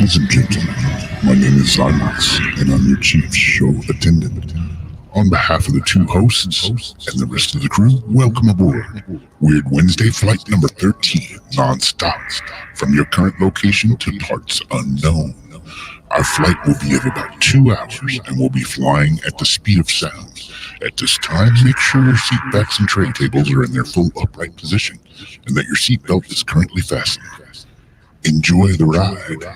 Ladies and gentlemen, my name is Zymas, and I'm your chief show attendant. On behalf of the two hosts and the rest of the crew, welcome aboard Weird Wednesday flight number 13, non-stop, from your current location to parts unknown. Our flight will be of about 2 hours, and we'll be flying at the speed of sound. At this time, make sure your seat backs and tray tables are in their full upright position, and that your seatbelt is currently fastened. Enjoy the ride.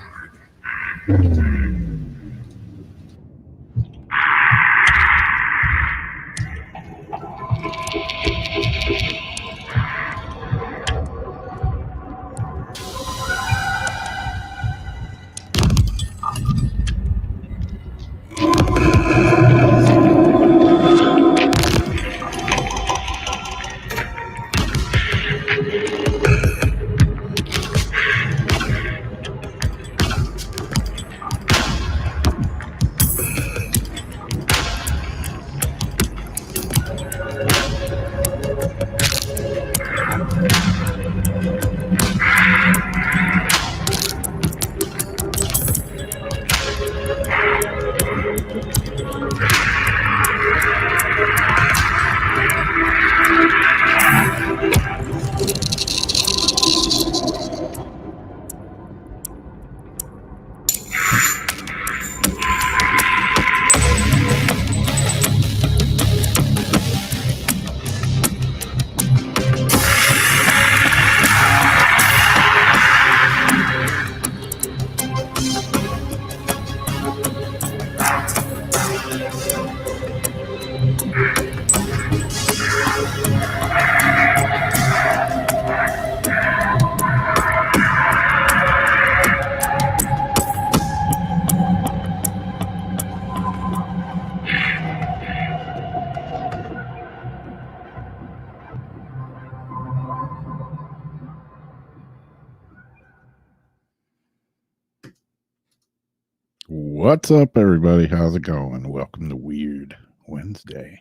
What's up, everybody? How's it going? Welcome to Weird Wednesday.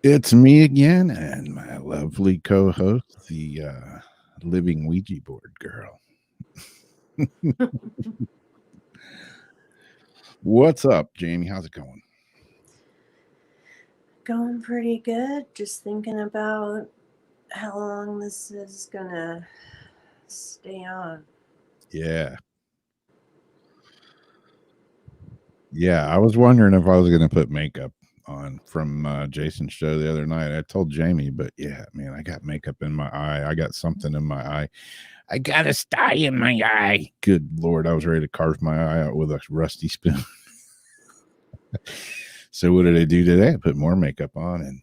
It's me again and my lovely co-host, the living Ouija board girl. What's up, Jamie? How's it going? Going pretty good. Just thinking about how long this is gonna stay on. Yeah, I was wondering if I was going to put makeup on from Jason's show the other night. I told Jamie, but yeah, man, I got makeup in my eye. I got something in my eye. I got a sty in my eye. Good Lord, I was ready to carve my eye out with a rusty spoon. So what did I do today? I put more makeup on and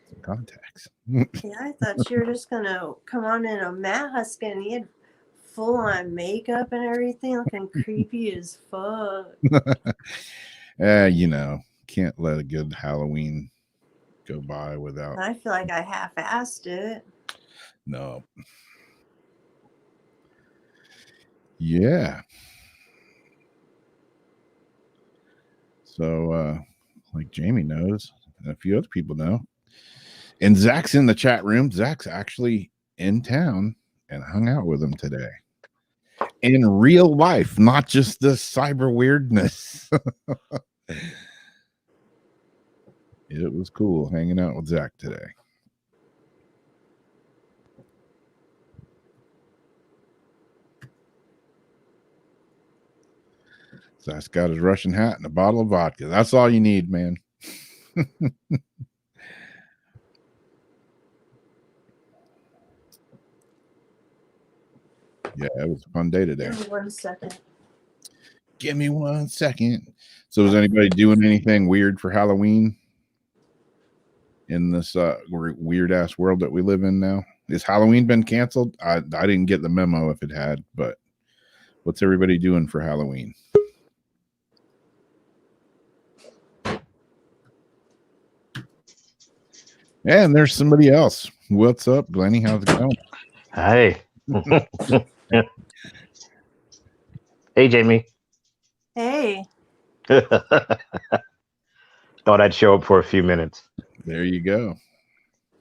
some contacts. Yeah, I thought you were just gonna come on in a mask and you had full on makeup and everything, looking creepy as fuck. You know, can't let a good Halloween go by without. I feel like I half-assed it. No. Yeah. So, like Jamie knows, and a few other people know, and Zach's in the chat room. Zach's actually in town and hung out with him today. In real life, not just the cyber weirdness. It was cool hanging out with Zach today. Zach's got his Russian hat and a bottle of vodka. That's all you need, man. Yeah, it was a fun day today. Give me 1 second. Give me 1 second. So is anybody doing anything weird for Halloween in this weird ass world that we live in now? Has Halloween been canceled? I didn't get the memo if it had, but what's everybody doing for Halloween? And there's somebody else. What's up, Glennie? How's it going? Hi. Hey, Jamie. Hey. Thought I'd show up for a few minutes. There you go.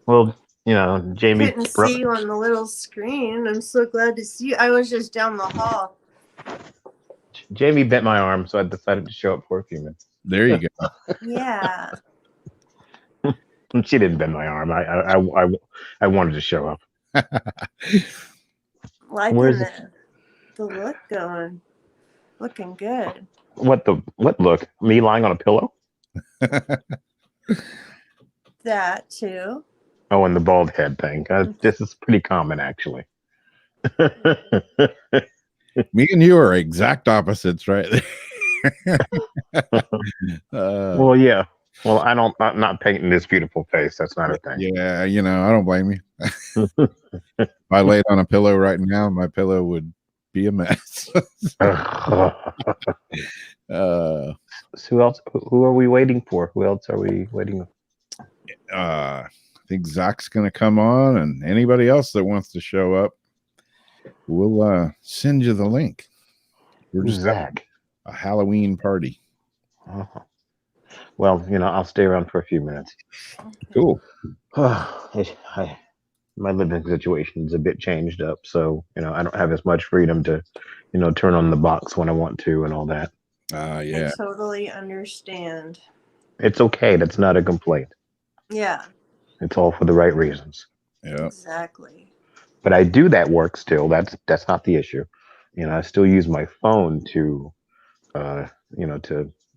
Well, Jamie. Couldn't see you on the little screen. I'm so glad to see you. I was just down the hall. Jamie bent my arm, so I decided to show up for a few minutes. There you go. Yeah. She didn't bend my arm. I wanted to show up. Liking Where's the look going. Looking good. What look? Me lying on a pillow? That too. Oh, and the bald head thing. This is pretty common, actually. Me and you are exact opposites, right there. Well, yeah. Well, I'm not painting this beautiful face. That's not a thing. Yeah, I don't blame you. If I laid on a pillow right now, my pillow would be a mess. So who are we waiting for? Who else are we waiting? I think Zach's gonna come on, and anybody else that wants to show up, we'll send you the link. We're Who's just having Zach? a Halloween party. Well, I'll stay around for a few minutes. Cool. My living situation is a bit changed up, so I don't have as much freedom to, turn on the box when I want to and all that. Yeah. I totally understand. It's okay. That's not a complaint. Yeah. It's all for the right reasons. Yeah. Exactly. But I do that work still. That's not the issue. I still use my phone to, do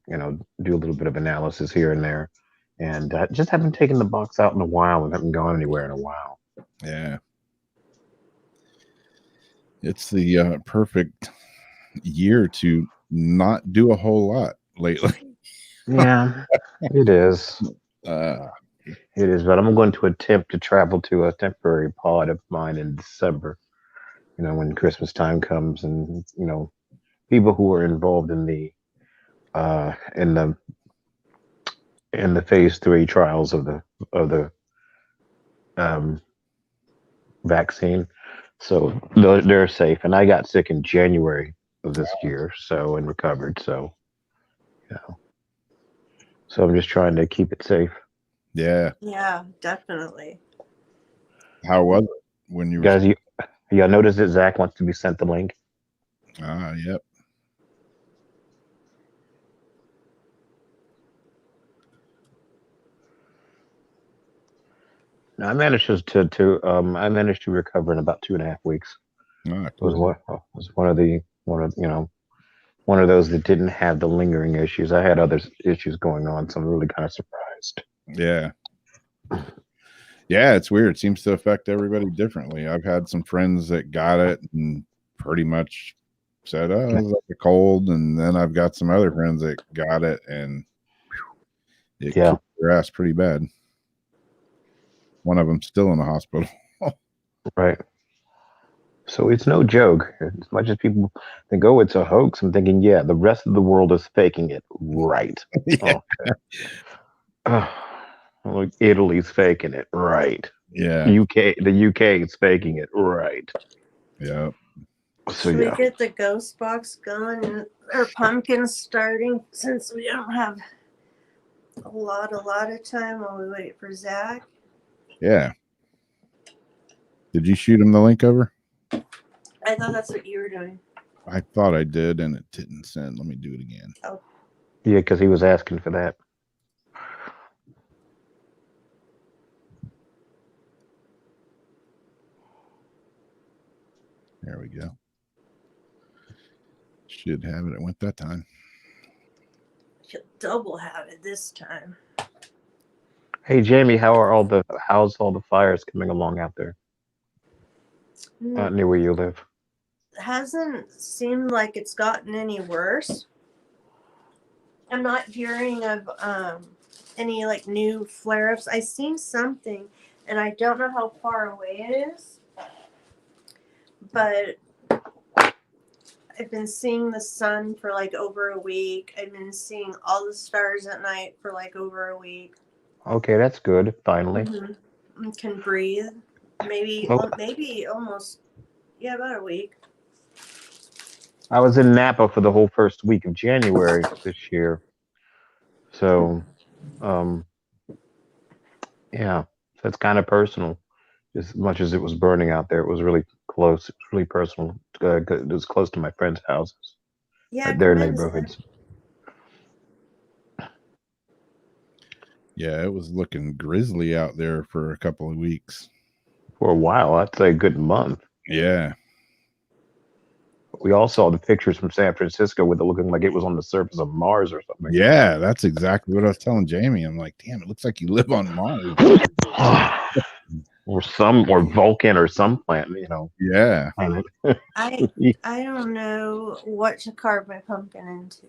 a little bit of analysis here and there, and just haven't taken the box out in a while and haven't gone anywhere in a while. Yeah. It's the perfect year to not do a whole lot lately. Yeah, it is. It is, but I'm going to attempt to travel to a temporary pod of mine in December, when Christmas time comes, and people who are involved in the phase 3 trials of the vaccine, so they're safe. And I got sick in January of this year, and recovered. So I'm just trying to keep it safe. Yeah. Yeah, definitely. How was it when you were guys? You notice that Zach wants to be sent the link? Yep. I managed to recover in about 2.5 weeks. Cool. It was one of those that didn't have the lingering issues. I had other issues going on, so I'm really kind of surprised. Yeah. Yeah, it's weird. It seems to affect everybody differently. I've had some friends that got it and pretty much said, "Oh, it was like a cold," and then I've got some other friends that got it and it kicked their ass pretty bad. One of them's still in the hospital. Right. So it's no joke. As much as people think, "Oh, it's a hoax," I'm thinking, yeah, the rest of the world is faking it. Right. Yeah. Like Italy's faking it. Right. Yeah. The UK is faking it. Right. Yeah. So Should we get the ghost box going or pumpkins starting, since we don't have a lot of time while we wait for Zach? Yeah. Did you shoot him the link over? I thought that's what you were doing. I thought I did, and it didn't send. Let me do it again. Oh. Yeah, because he was asking for that. There we go. Should have it. It went that time. She'll double have it this time. Hey Jamie, how's all the fires coming along out there? Near where you live? Hasn't seemed like it's gotten any worse. I'm not hearing of any like new flare-ups. I seen something, and I don't know how far away it is, but I've been seeing the sun for like over a week. I've been seeing all the stars at night for like over a week. Okay, that's good. Finally, Mm-hmm. Can breathe. Maybe almost, about a week. I was in Napa for the whole first week of January this year. So, yeah, that's kind of personal. As much as it was burning out there, it was really close. It was really personal. It was close to my friends' houses, Yeah, their commend neighborhoods. Yeah, it was looking grisly out there for a couple of weeks. For a while. I'd say a good month. Yeah. We all saw the pictures from San Francisco with it looking like it was on the surface of Mars or something. Yeah, that's exactly what I was telling Jamie. I'm like, damn, it looks like you live on Mars. Or Vulcan or some planet, Yeah. planet. I don't know what to carve my pumpkin into.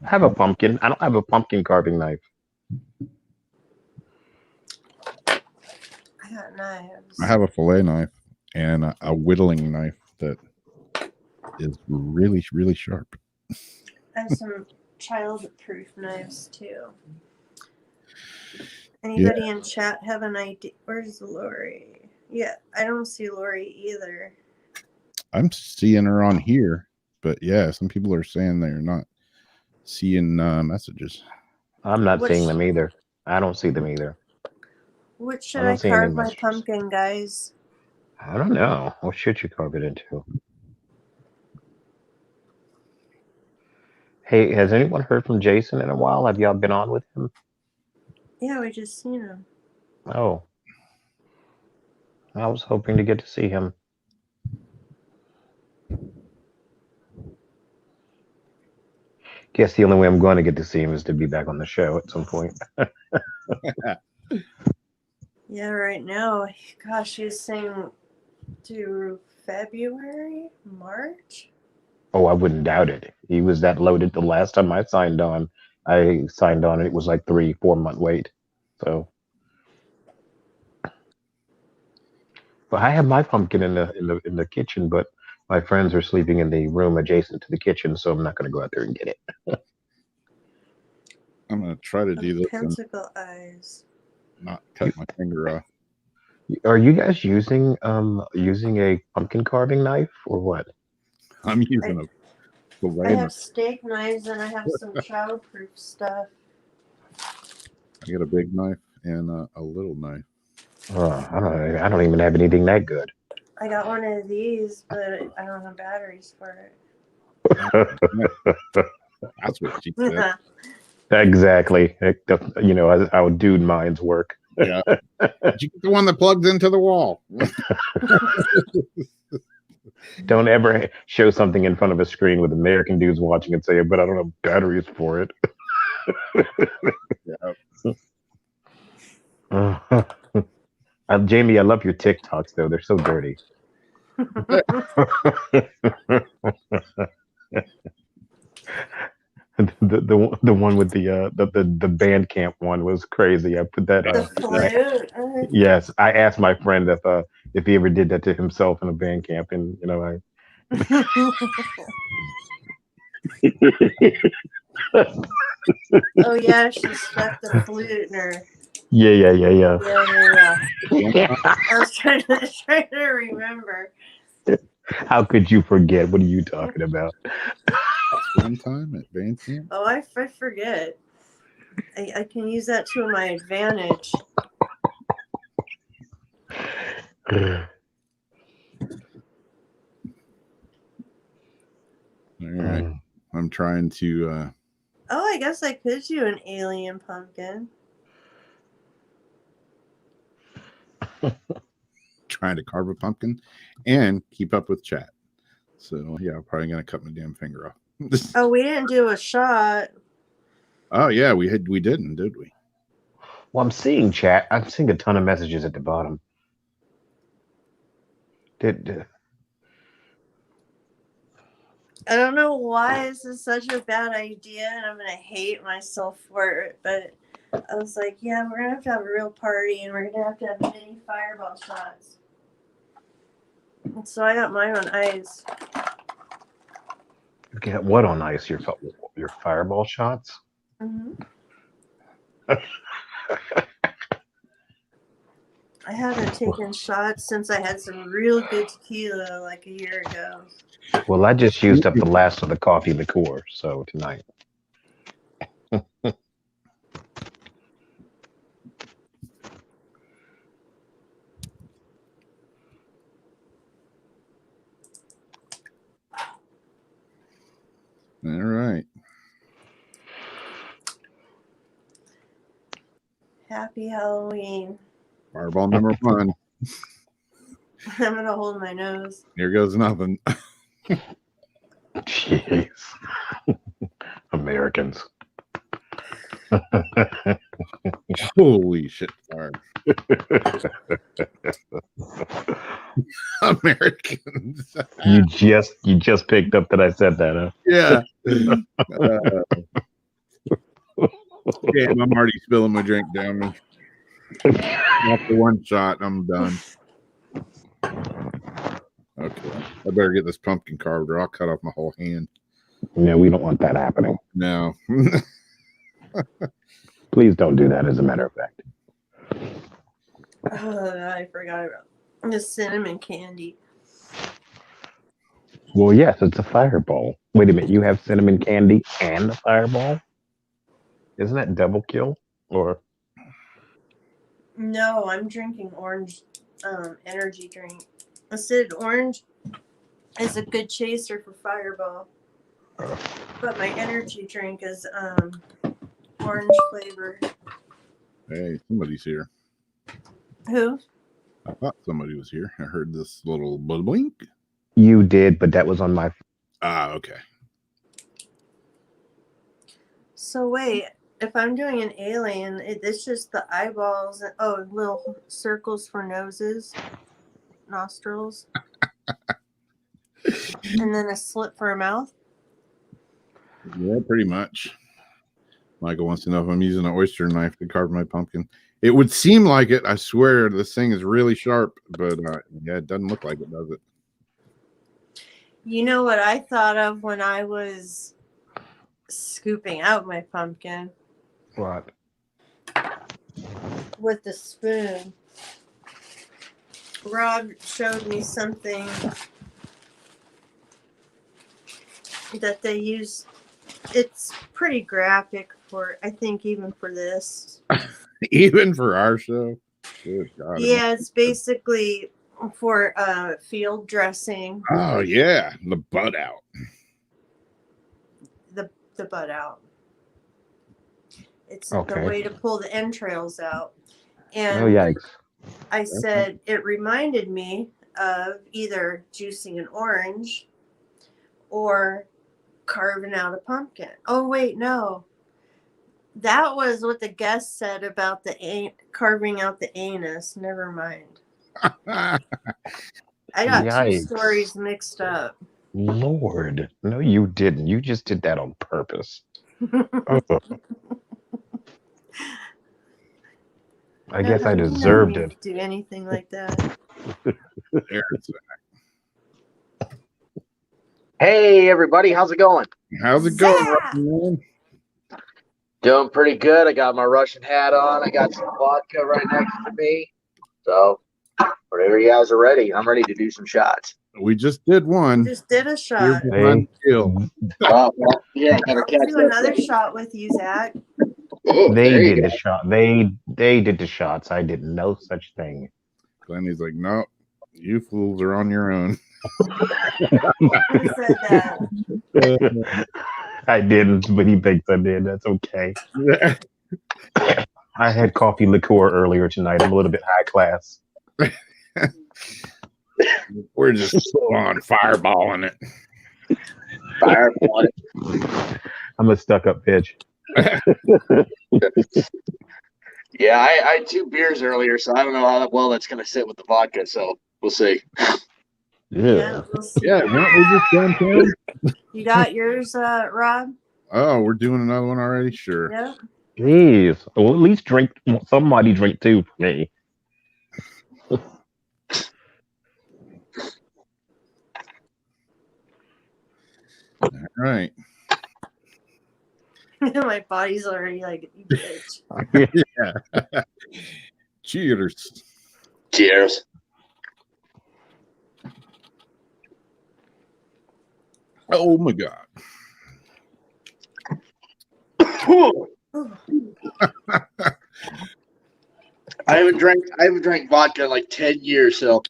I have a pumpkin. I don't have a pumpkin carving knife. I got knives. I have a fillet knife and a whittling knife that is really, really sharp. I have some child-proof knives too. Anybody in chat have an idea? Where's Lori? Yeah, I don't see Lori either. I'm seeing her on here, but yeah, some people are saying they're not seeing messages. I'm not Which- seeing them either. I don't see them either. What should don't I see any carve my messages. pumpkin, guys? I don't know. What should you carve it into? Hey, has anyone heard from Jason in a while? Have y'all been on with him? Yeah, we just seen him. Oh. I was hoping to get to see him. Guess the only way I'm going to get to see him is to be back on the show at some point. Yeah, right now, gosh, he's saying to February, March. Oh, I wouldn't doubt it. He was that loaded the last time I signed on. And it was like 3-4 month wait. So, but I have my pumpkin in the kitchen, but my friends are sleeping in the room adjacent to the kitchen, so I'm not going to go out there and get it. I'm gonna try to do this and Pentacle eyes. not cut my finger off. Are you guys using a pumpkin carving knife or what? I'm using a I fillet have knife. steak knives and I have some child-proof stuff. I got a big knife and a little knife. I don't even have anything that good. I got one of these, but I don't have batteries for it. That's what she said. Exactly. How dude minds work. Yeah. Did you get the one that plugs into the wall? Don't ever show something in front of a screen with American dudes watching and say, but I don't have batteries for it. Jamie, I love your TikToks, though. They're so dirty. The one with the band camp one was crazy. I put that The flute. yes, I asked my friend if he ever did that to himself in a band camp, and I Oh yeah, she stuck the flute in her. yeah. Yeah. I was trying to remember. How could you forget? What are you talking about? One time at band camp. Oh, I forget. I can use that to my advantage. All right. I'm trying to Oh, I guess I could do an alien pumpkin. carve a pumpkin and keep up with chat. So yeah, I'm probably gonna cut my damn finger off. Oh, we didn't do a shot. Oh yeah, we didn't, did we? Well, I'm seeing chat. I'm seeing a ton of messages at the bottom. I don't know why this is such a bad idea, and I'm gonna hate myself for it. But I was like, yeah, we're gonna have a real party, and we're gonna have mini fireball shots. And so I got mine on ice. Get what on ice? Your fireball shots? Mm-hmm. I haven't taken shots since I had some real good tequila like a year ago. Well, I just used up the last of the coffee liqueur, so tonight. All right. Happy Halloween. Fireball number 1. I'm gonna hold my nose. Here goes nothing. Jeez. Americans. Holy shit! Fire. Americans. You just picked up that I said that, huh? Yeah. Damn, I'm already spilling my drink down me. After one shot, I'm done. Okay. I better get this pumpkin carved or I'll cut off my whole hand. No, we don't want that happening. No. Please don't do that, as a matter of fact. I forgot about the cinnamon candy. Well, yes, it's a fireball. Wait a minute, you have cinnamon candy and a fireball? Isn't that double kill? Or No, I'm drinking orange energy drink. I said orange is a good chaser for Fireball. But my energy drink is orange flavor. Hey, somebody's here. Who? I thought somebody was here. I heard this little blink. you did, but that was on my. Ah, okay. So wait, if I'm doing an alien, it's just the eyeballs and little circles for noses, nostrils, and then a slit for a mouth. Yeah, pretty much. Michael wants to know if I'm using an oyster knife to carve my pumpkin. It would seem like it. I swear this thing is really sharp, but yeah, it doesn't look like it, does it? You know what I thought of when I was scooping out my pumpkin What? with the spoon? Rob showed me something that they use. It's pretty graphic for, I think, even for this. Even for our show? Good God. Yeah, it's basically for field dressing, Oh, yeah. The butt out. the butt out. It's Okay. the way to pull the entrails out. And Oh, yikes. I said it reminded me of either juicing an orange or carving out a pumpkin. Oh, wait, no. That was what the guest said about the carving out the anus. Never mind. I got two Yikes. stories mixed up. Lord. No, you didn't. You just did that on purpose. Oh, I guess I deserved it. Do anything like that. There it's at. Hey everybody, how's it going? How's it going, Zach! Russian man? Doing pretty good. I got my Russian hat on. I got some vodka right next to me. So whenever you guys are ready, I'm ready to do some shots. We just did one. Just did a You're shot. behind the kill. Well, yeah, better I'll catch do another that. shot with you, Zach. Oh, They there you did go. the shot. They did the shots. I did no such thing. Glenny's like, no, you fools are on your own. I said that. I didn't, but he thinks I did. That's okay. I had coffee liqueur earlier tonight. I'm a little bit high class. We're just full on fireballing it. Fireball it. I'm a stuck-up bitch. Yeah, I had 2 beers earlier, so I don't know how well that's going to sit with the vodka. So we'll see. Yeah, we'll see. Yeah, weren't we just downtown? You got yours, Rob? Oh, we're doing another one already? Sure. Yeah. Jeez. Well, at least drink. Somebody drink 2 for me. All right. My body's already like, you bitch. Yeah. Cheers. Cheers. Oh my God. Ooh. I haven't drank vodka in like 10 years, so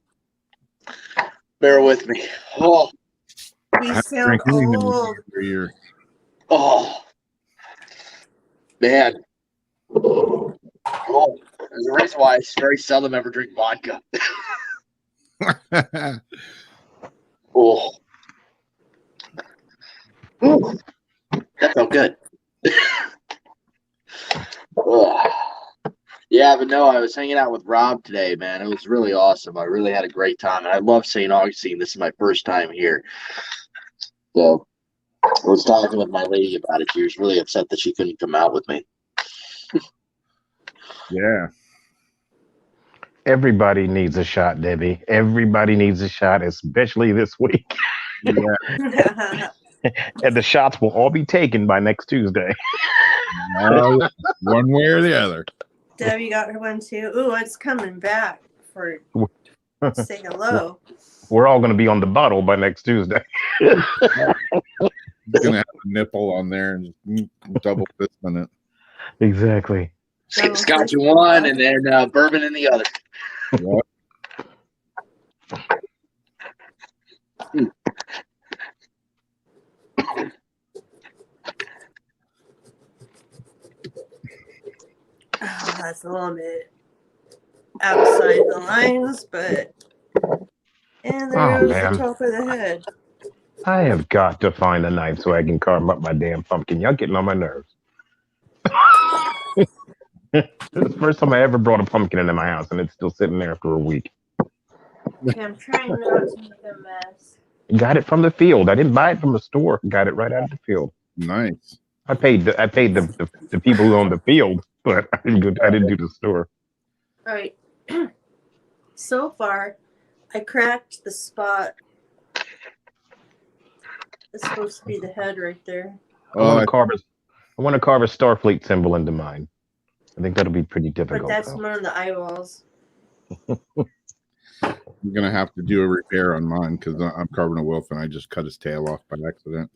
bear with me. Oh, We I sound drank anything old. for a year. Oh, man. Oh, there's a reason why I very seldom ever drink vodka. Oh, ooh, that felt good. Ugh. Yeah, but no, I was hanging out with Rob today, man. It was really awesome. I really had a great time, and I love St. Augustine. This is my first time here, so I was talking with my lady about it. She was really upset that she couldn't come out with me. Yeah. Everybody needs a shot, Debbie. Everybody needs a shot, especially this week. Yeah. And the shots will all be taken by next Tuesday. One way or the other. Debbie got her one too. Ooh, it's coming back for say hello. We're all going to be on the bottle by next Tuesday. He's gonna have a nipple on there and just double fist on it. Exactly. Scotch in one, and then bourbon in the other. Yep. Oh, that's a little bit outside the lines, but and there goes man. the top of the head. I have got to find a knife so I can carve up my damn pumpkin. Y'all getting on my nerves. This is the first time I ever brought a pumpkin into my house, and it's still sitting there after a week. Okay, I'm trying not to make a mess. Got it from the field. I didn't buy it from a store. Got it right out of the field. Nice. I paid the people who own the field, but I didn't do the store. All right. So far, I cracked the spot. It's supposed to be the head right there. I want to carve a Starfleet symbol into mine. I think that'll be pretty difficult. But that's though. one of the eyeballs. I'm gonna have to do a repair on mine because I'm carving a wolf and I just cut his tail off by accident.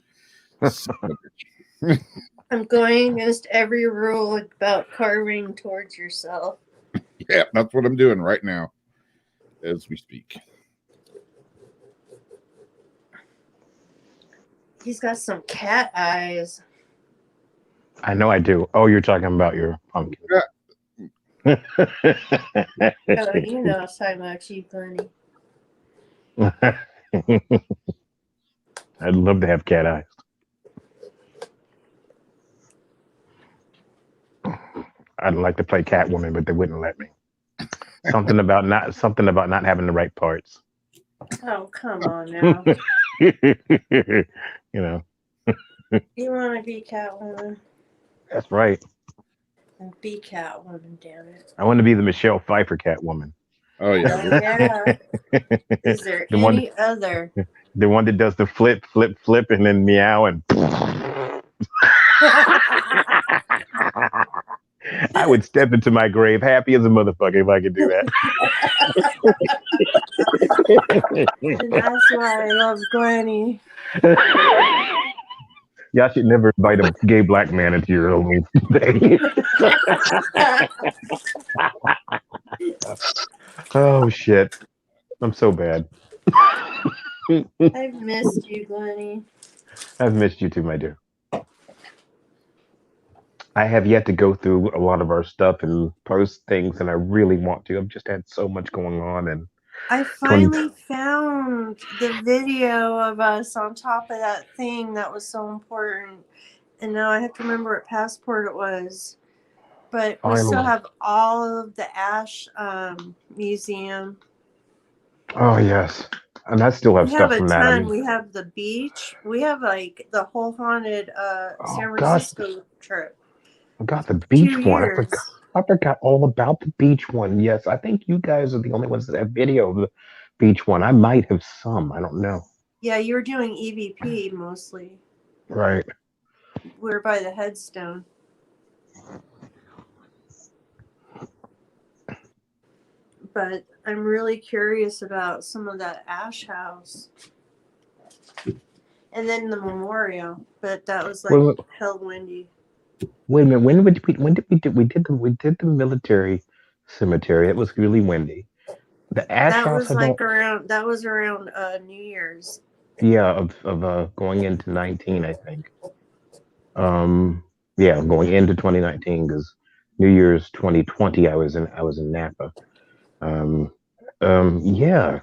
I'm going against every rule about carving towards yourself. Yeah, that's what I'm doing right now as we speak. He's got some cat eyes. I know I do. Oh, you're talking about your pumpkin. Oh, you know, I was talking about you, Bunny. I'd love to have cat eyes. I'd like to play Catwoman, but they wouldn't let me. Something about not having the right parts. Oh, come on now. You know. You want to be Catwoman? That's right. And be Catwoman, damn it. I want to be the Michelle Pfeiffer Catwoman. Oh yeah. Yeah. Is there The any other? The one that does the flip, and then meow and. I would step into my grave happy as a motherfucker if I could do that. And that's why I love Granny. Y'all should never invite a gay black man into your Halloween day. Oh shit! I'm so bad. I've missed you, Glenny. I've missed you too, my dear. I have yet to go through a lot of our stuff and post things, and I really want to. I've just had so much going on, and I finally found the video of us on top of that thing that was so important. And now I have to remember what passport it was. But we still have all of the Ash Museum. Oh, yes. And I still have stuff from that. We have a ton. We have the beach. We have like the whole haunted San Francisco trip. I got the beach one. I forgot all about the beach one. Yes, I think you guys are the only ones that have video of the beach one. I might have some. I don't know. Yeah, you were doing EVP mostly. Right. We were by the headstone. But I'm really curious about some of that Ash House. And then the memorial. But that was like hell windy. Wait a minute. When did we did the military cemetery? It was really windy. The Ash House. That was around New Year's. Yeah, of going into 19, I think. Yeah, going into 2019 because New Year's 2020 I was in Napa. Um, yeah,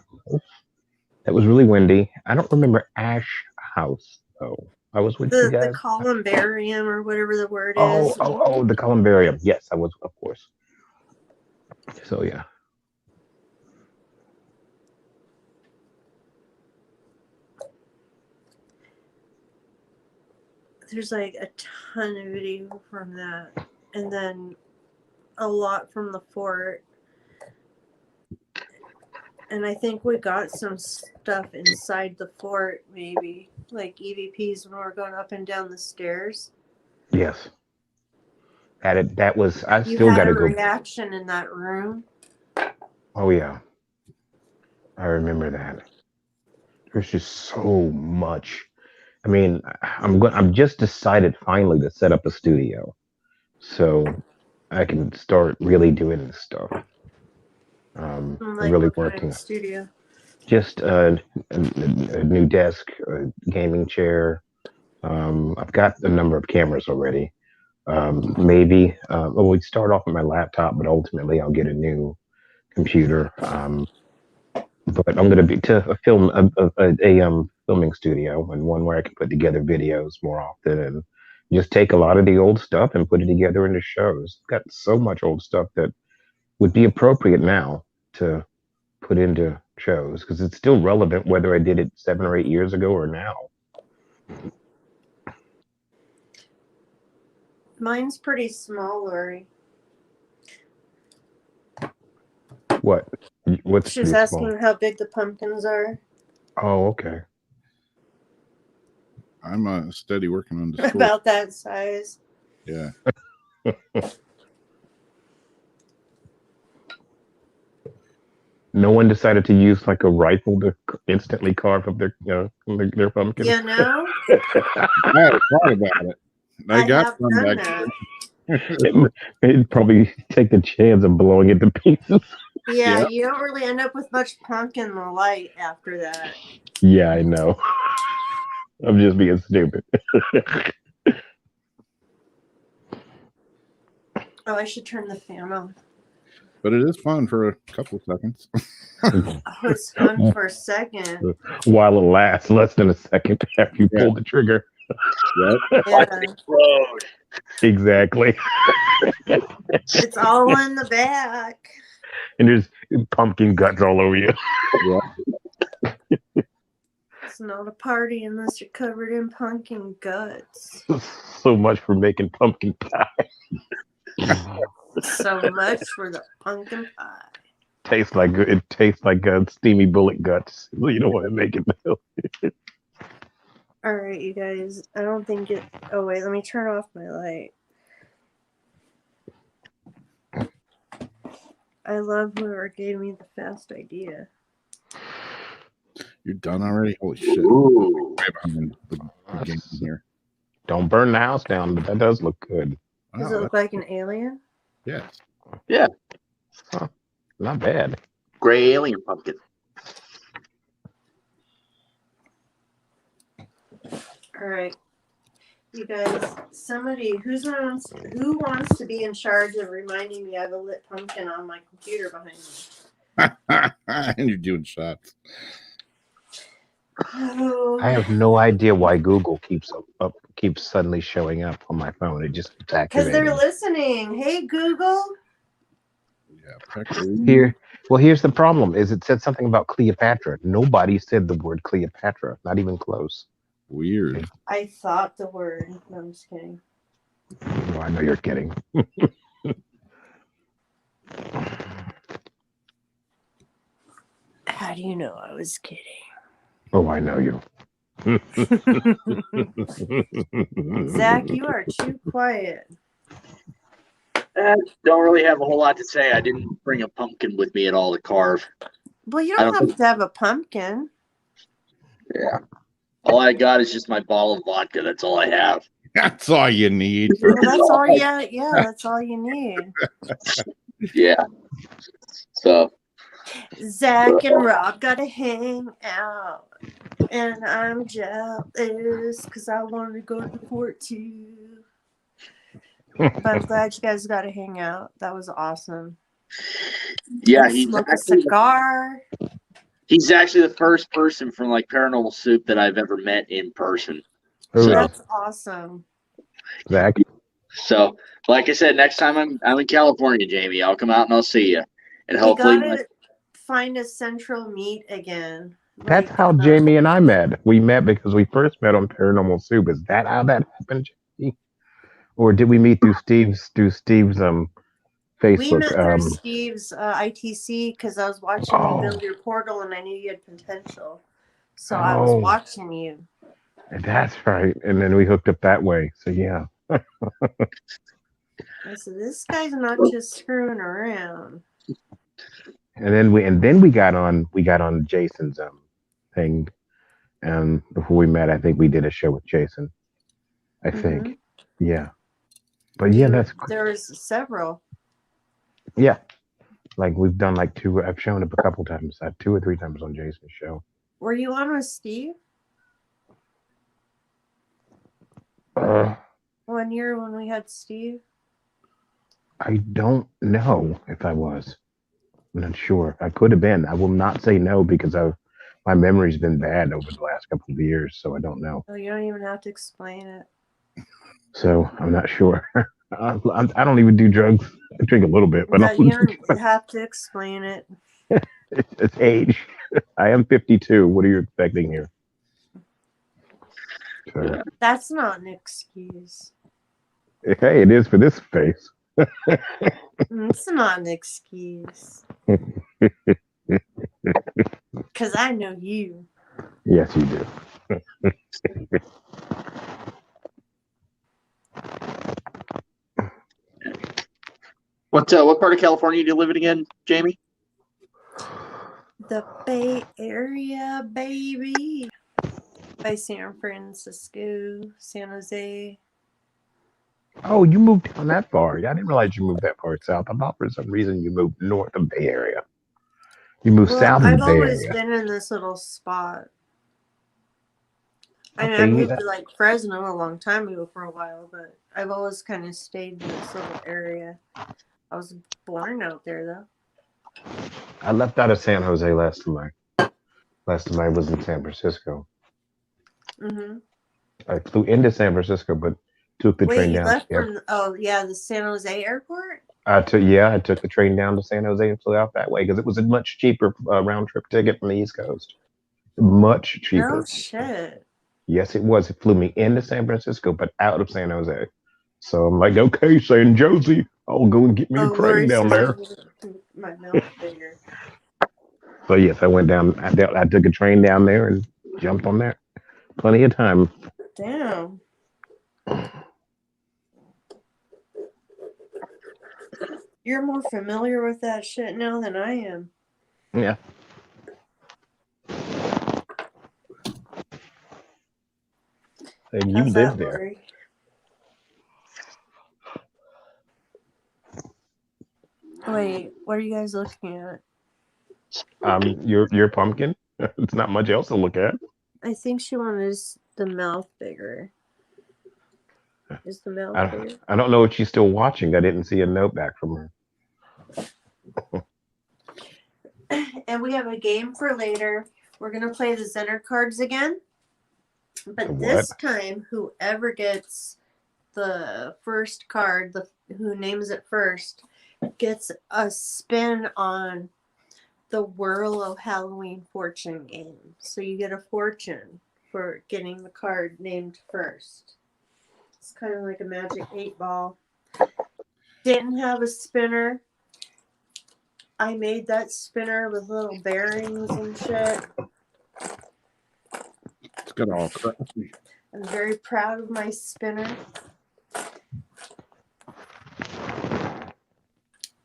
that was really windy. I don't remember Ash House though. I was with you The guys. columbarium or whatever the word is. Oh, the columbarium. Yes, I was, of course. So yeah. There's like a ton of video from that, and then a lot from the fort. And I think we got some stuff inside the fort, maybe like EVPs when we're going up and down the stairs. Yes. That was. I You still got had to a go. reaction in that room. Oh yeah, I remember that. There's just so much. I mean, I'm just decided finally to set up a studio, so I can start really doing this stuff. Like Really what kind working. of studio? Just a new desk, a gaming chair. I've got a number of cameras already. Maybe well, we'd start off with my laptop, but ultimately I'll get a new computer. But I'm going to be to a film a filming studio and one where I can put together videos more often and just take a lot of the old stuff and put it together into shows. Got so much old stuff that would be appropriate now to put into shows because it's still relevant whether I did it 7 or 8 years ago or now. Mine's pretty small, Lori. What? What's She's pretty asking small? how big the pumpkins are. Oh, okay. I'm steady working on the About that size. Yeah. No one decided to use like a rifle to instantly carve up their their pumpkin. You know, I had thought about it. I got have some done back that. It'd probably take the chance of blowing it to pieces. Yeah, Yeah. you don't really end up with much pumpkin light after that. Yeah, I know. I'm just being stupid. Oh, I should turn the fan on. But it is fun for a couple seconds. Oh, it's fun for a second. While it lasts less than a second after you Yeah. pull the trigger. Yep. Yeah, Road. Exactly. it's all in the back. And there's pumpkin guts all over you. It's not a party unless you're covered in pumpkin guts. So much for making pumpkin pie. So much for the pumpkin pie. Tastes like good. It tastes like steamy bullet guts. You don't want to make it. All right, you guys. I don't think it. Oh wait, let me turn off my light. I love whoever gave me the fast idea. You're done already? Holy shit. Ooh. I'm in the game here. Don't burn the house down, but that does look good. Does Wow, it look like an alien? yes. Not bad. Gray alien pumpkin. All right, you guys. Somebody who wants to be in charge of reminding me I have a lit pumpkin on my computer behind me. And you're doing shots. Oh, I have no idea why Google keeps suddenly showing up on my phone. It just because activated. they're listening. Hey Google. Yeah. Here's the problem: is it said something about Cleopatra. Nobody said the word Cleopatra. Not even close. Weird. I thought the word. No, I'm just kidding. Oh, I know you're kidding. How do you know I was kidding? Oh, I know you. Zach, you are too quiet. Don't really have a whole lot to say. I didn't bring a pumpkin with me at all to carve. Well, you I don't don't have to have a pumpkin. Yeah. All I got is just my bottle of vodka. That's all I have. That's all you need. Well, that's all. Yeah, that's all you need. Yeah. So Zach and Rob gotta hang out. And I'm jealous because I wanted to go to the fort too. But I'm glad you guys got to hang out. That was awesome. Yeah, And he's smoke a actually cigar. the first person from like Paranormal Soup that I've ever met in person. Who So- else? That's awesome. Zach? So, like I said, next time I'm in California, Jamie, I'll come out and I'll see you, and You hopefully, gotta find a central meet again. That's Like, how Jamie and I met. We met because we first met on Paranormal Soup. Is that how that happened, Jamie? Or did we meet through Steve's Facebook? we met through Steve's ITC because I was watching you build Oh. your portal and I knew you had potential. So I was Oh. watching you. That's right. And then we hooked up that way. So yeah. I said, this guy's not just screwing around. And then we got on Jason's thing. And before we met, I think we did a show with Jason. I think. Mhm. Yeah. But yeah, that's There was several. yeah. Like we've done like two. I've shown up a couple times. 2 or 3 times on Jason's show. Were you on with Steve Uh, one year when we had Steve? I don't know if I was. I'm not sure. I could have been. I will not say no because my memory's been bad over the last couple of years, so I don't know. Oh, you don't even have to explain it. So I'm not sure. I don't even do drugs. I drink a little bit, but No, I you don't don't have to explain it. it's age. I am 52. What are you expecting here? So, That's not an excuse. hey, it is for this face. It's not an excuse. Because I know you. Yes, you do. what part of California do you live in again, Jamie? The Bay Area, baby. By San Francisco, San Jose. Oh, you moved down that far. Yeah, I didn't realize you moved that far south. I thought for some reason you moved north of Bay Area. You moved Well, south of I've the Bay always Area. been in this little spot. I mean, I Okay, moved yeah. to like Fresno a long time ago for a while, but I've always kind of stayed in this little area. I was born out there though. I left out of San Jose last time I was in San Francisco. Mm-hmm. I flew into San Francisco, but took the Wait, train you down. left Yep. from the San Jose airport? I took the train down to San Jose and flew out that way because it was a much cheaper round trip ticket from the East Coast. Much cheaper. No shit. Yes, it was. It flew me into San Francisco, but out of San Jose. So I'm like, okay, San Jose, I'll go and get me a train Lori down says there. my mouth bigger. So yes, I went down. I took a train down there and jumped on there. Plenty of time. Damn. You're more familiar with that shit now than I am. Yeah. And you How's live that, there. Lori? Wait, what are you guys looking at? Your pumpkin. It's not much else to look at. I think she wanted the mouth bigger. Is the mouth bigger? I don't know if she's still watching. I didn't see a note back from her. And we have a game for later. We're gonna play the Zener cards again. But What? this time, whoever gets the first card, who names it first, gets a spin on the Whirl of Halloween fortune game. So you get a fortune for getting the card named first. It's kind of like a magic 8-ball. Didn't have a spinner. I made that spinner with little bearings and shit. It's got all crafty. I'm very proud of my spinner.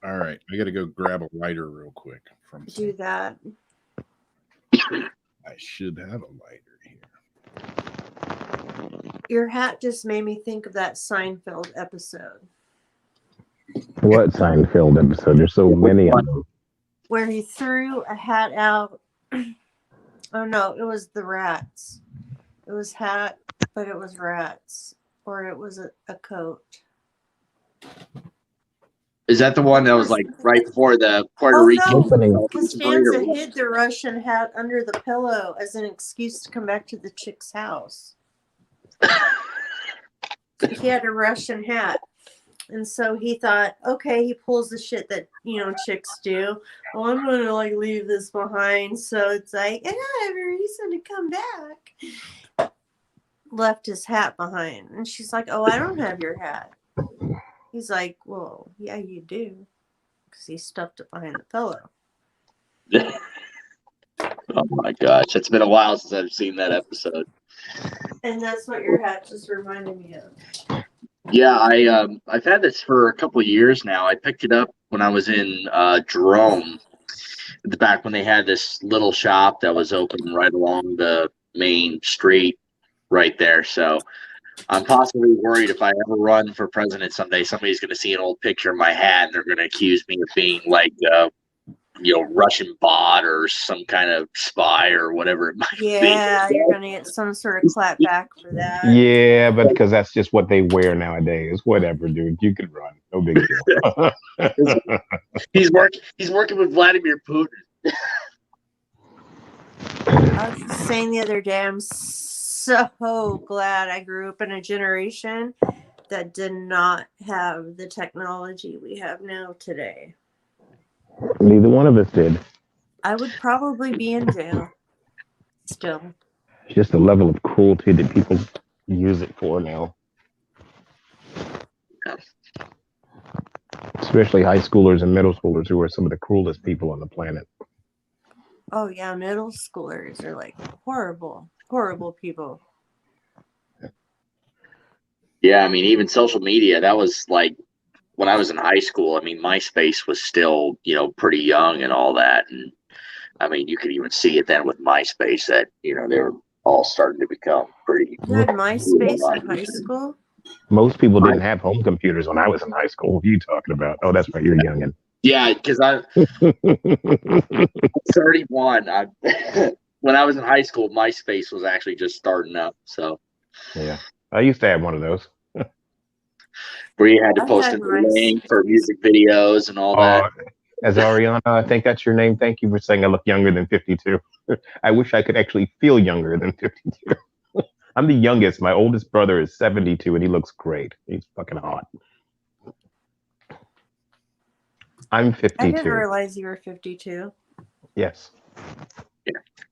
All right, I got to go grab a lighter real quick from. Do that. I should have a lighter here. Your hat just made me think of that Seinfeld episode What Seinfeld episode? There's so many of them. where he threw a hat out Oh no, it was the rats. It was hat, but it was rats, or it was a coat. Is that the one that was like right before the Puerto Oh Rican? no, Opening. Costanza hid the Russian hat under the pillow as an excuse to come back to the chick's house. He had a Russian hat. And so he thought, okay, he pulls the shit that, chicks do. Well, I'm going to like leave this behind. So it's like, and I have a reason to come back. Left his hat behind. And she's like, oh, I don't have your hat. He's like, well, yeah, you do. Because he stuffed it behind the pillow. Oh my gosh, it's been a while since I've seen that episode. And that's what your hat just reminded me of. Yeah, I've had this for a couple of years now. I picked it up when I was in Jerome, back when they had this little shop that was open right along the main street right there. So I'm possibly worried if I ever run for president someday, somebody's going to see an old picture of my hat and they're going to accuse me of being like Russian bot or some kind of spy or whatever it might be. Yeah, you're going to get some sort of clap back for that. Yeah, but because that's just what they wear nowadays. Whatever, dude. You could run. No big deal. He's working with Vladimir Putin. I was just saying the other day, I'm so glad I grew up in a generation that did not have the technology we have now today. Neither one of us did. I would probably be in jail still. Just the level of cruelty that people use it for now. Especially high schoolers and middle schoolers, who are some of the cruelest people on the planet. Oh yeah, middle schoolers are like horrible, horrible people. Yeah, I mean, even social media, that was like when I was in high school. I mean, MySpace was still, pretty young and all that. And I mean, you could even see it then with MySpace that, they were all starting to become pretty. You had MySpace in high school? Most people didn't have home computers when I was in high school. What are you talking about? Oh, that's right. You're youngin'. Yeah, because I'm 31. When I was in high school, MySpace was actually just starting up. So Yeah, I used to have one of those. Where you had to I post had a link for music videos and all that. As Ariana, I think that's your name. Thank you for saying I look younger than 52. I wish I could actually feel younger than 52. I'm the youngest. My oldest brother is 72 and he looks great. He's fucking hot. I'm I 52. didn't realize you were 52. Yes.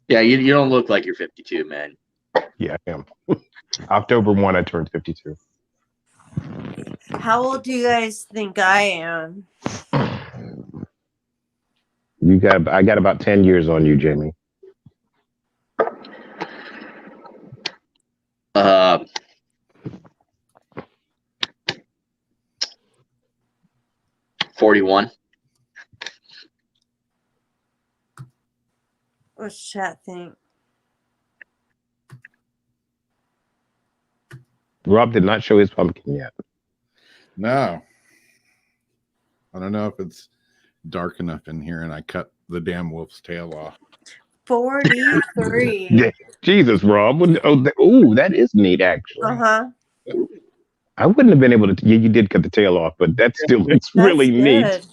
Yeah, you don't look like you're 52, man. Yeah, I am. October 1, I turned 52. How old do you guys think I am? I got about 10 years on you, Jamie. 41. What's chat think? Rob did not show his pumpkin yet. No. I don't know if it's dark enough in here and I cut the damn wolf's tail off. 43. Yeah. Jesus, Rob. That is neat, actually. Uh-huh. I wouldn't have been able to. Yeah, you did cut the tail off, but that's really neat.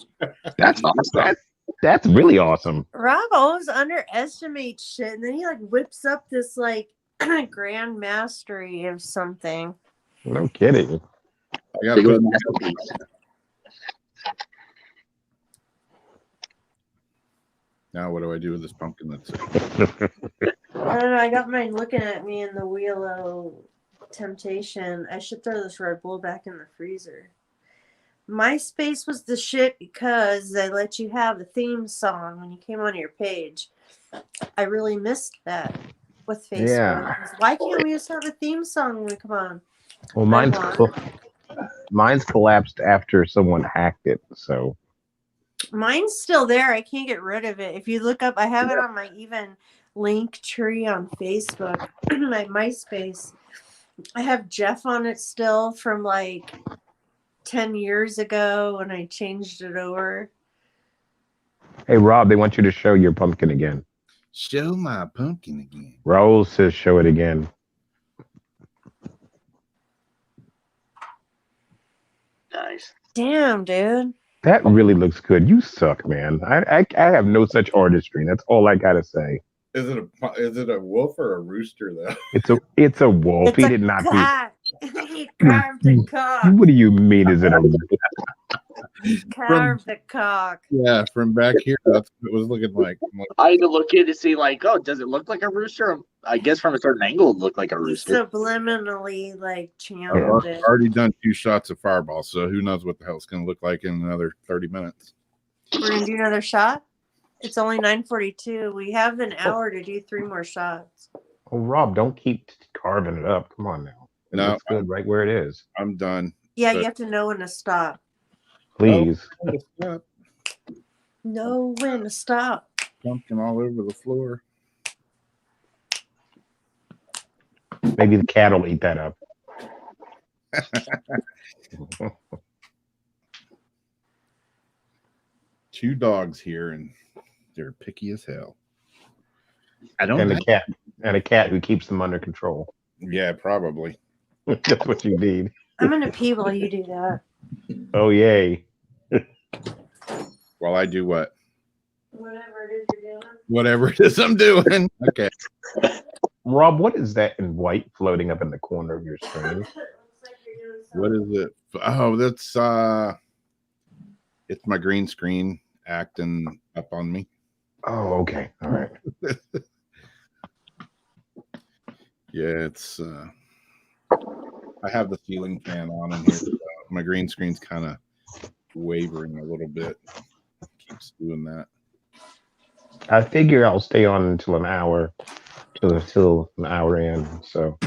That's awesome. That's really awesome. Rob always underestimates shit, and then he like whips up this like grand mastery of something. No kidding. I gotta Big old put, masterpiece. now what do I do with this pumpkin? That's I don't know. I got mine looking at me in the wheel of temptation. I should throw this Red Bull back in the freezer. MySpace was the shit because they let you have the theme song when you came on your page. I really missed that with Facebook. Yeah. Why can't we just have a theme song when we come on? Well, mine's collapsed after someone hacked it. So Mine's still there. I can't get rid of it. If you look up, I have it on my even link tree on Facebook, my MySpace. I have Jeff on it still from like 10 years ago when I changed it over. hey, Rob, they want you to show your pumpkin again. Show my pumpkin again. Raul says, "Show it again." Nice. Damn, dude. That really looks good. You suck, man. I have no such artistry. That's all I gotta say. Is it a wolf or a rooster though? It's a wolf. It's He a did not do. cock. He carved the cock. What do you mean? Is it a? Carved the cock. Yeah, from back here, that's what it was looking like. I'm like, I had to look in to see, like, oh, does it look like a rooster? I guess from a certain angle, it looked like a He rooster. subliminally like I've channeled it. already done 2 shots of Fireball, so who knows what the hell it's going to look like in another 30 minutes. We're gonna do another shot. It's only 9:42. We have an hour to do 3 more shots. Oh, Rob, don't keep carving it up. Come on now. It No, looks good right where it is. I'm done. Yeah, But- you have to know when to stop. Please. Know when to stop. Pumpkin all over the floor. Maybe the cat will eat that up. 2 dogs here, and they're picky as hell. I don't And think. a cat who keeps them under control. Yeah, probably. That's what you need. I'm gonna pee while you do that. Oh yay. While I do what? Whatever it is you're doing. Whatever it is I'm doing. Okay. Rob, what is that in white floating up in the corner of your screen? Looks like you're doing What something. is it? Oh, that's it's my green screen acting up on me. Oh, okay. All right. Yeah, it's I have the ceiling fan on in here. So my green screen's kind of wavering a little bit. Keeps doing that. I figure I'll stay on until an hour, till an hour in. So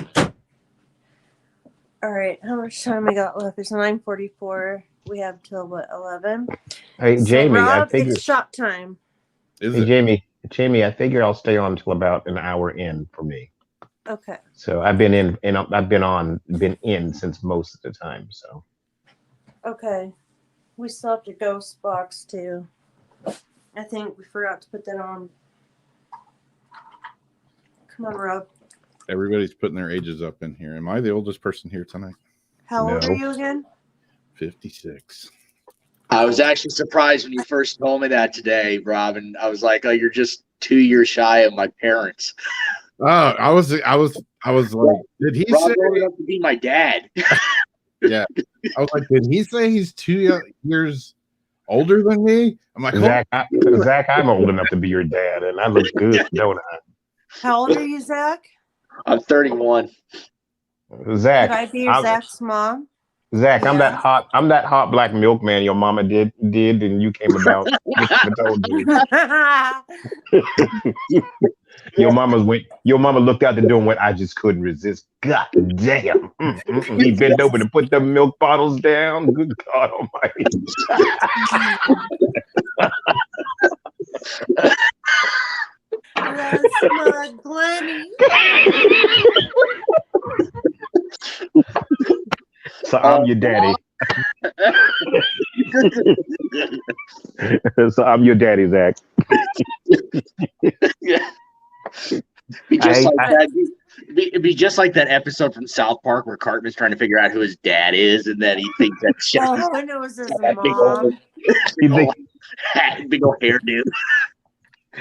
All right, how much time we got left? It's 9:44. We have till what 11? hey, So, Jamie, Rob, I figure. it's shot time. Is Hey, it? Jamie, I figure I'll stay on until about an hour in for me. Okay. So I've been in, and I've been in since most of the time. So Okay. We still have the ghost box too. I think we forgot to put that on. Come on, Rob. Everybody's putting their ages up in here. Am I the oldest person here tonight? How old No. are you again? 56. I was actually surprised when you first told me that today, Robin. I was like, oh, you're just 2 years shy of my parents. Oh, I was like, did he Rob say? old enough to be my dad. Yeah, I was like, did he say he's 2 years older than me? I'm like, Zach, I'm old enough to be your dad, and I look good, don't How old are you, Zach? I'm 31. I? Zach, Could I be your Zach's mom? Zach, I'm Yeah. that hot black milkman your mama did, and you came about. I told you. Your mama looked out the door and went, I just couldn't resist. God damn. He bent over to put the milk bottles down. Good God almighty. That's my Glenny. So I'm your daddy. So I'm your daddy, Zach. Be just like I- that. It'd be just like that episode from South Park where Cartman's trying to figure out who his dad is, and then he thinks that Chef All I know is his that big old, mom. big old hat and big old hairdo.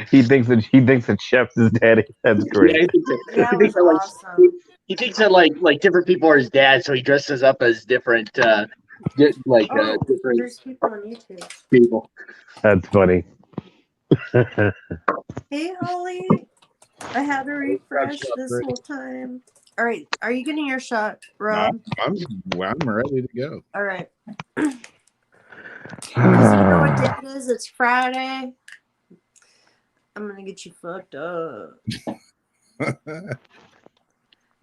He thinks that Chef's his daddy. That's Yeah, great. he thinks that, That he was thinks that, like, awesome. he thinks that like different people are his dad, so he dresses up as different Oh, different there's people on YouTube. people. That's funny. Hey, Holly. I had to refresh this whole time. All right. Are you getting your shot, Rob? I'm ready to go. All right. Because you know what day it is? It's Friday. I'm going to get you fucked up. I'm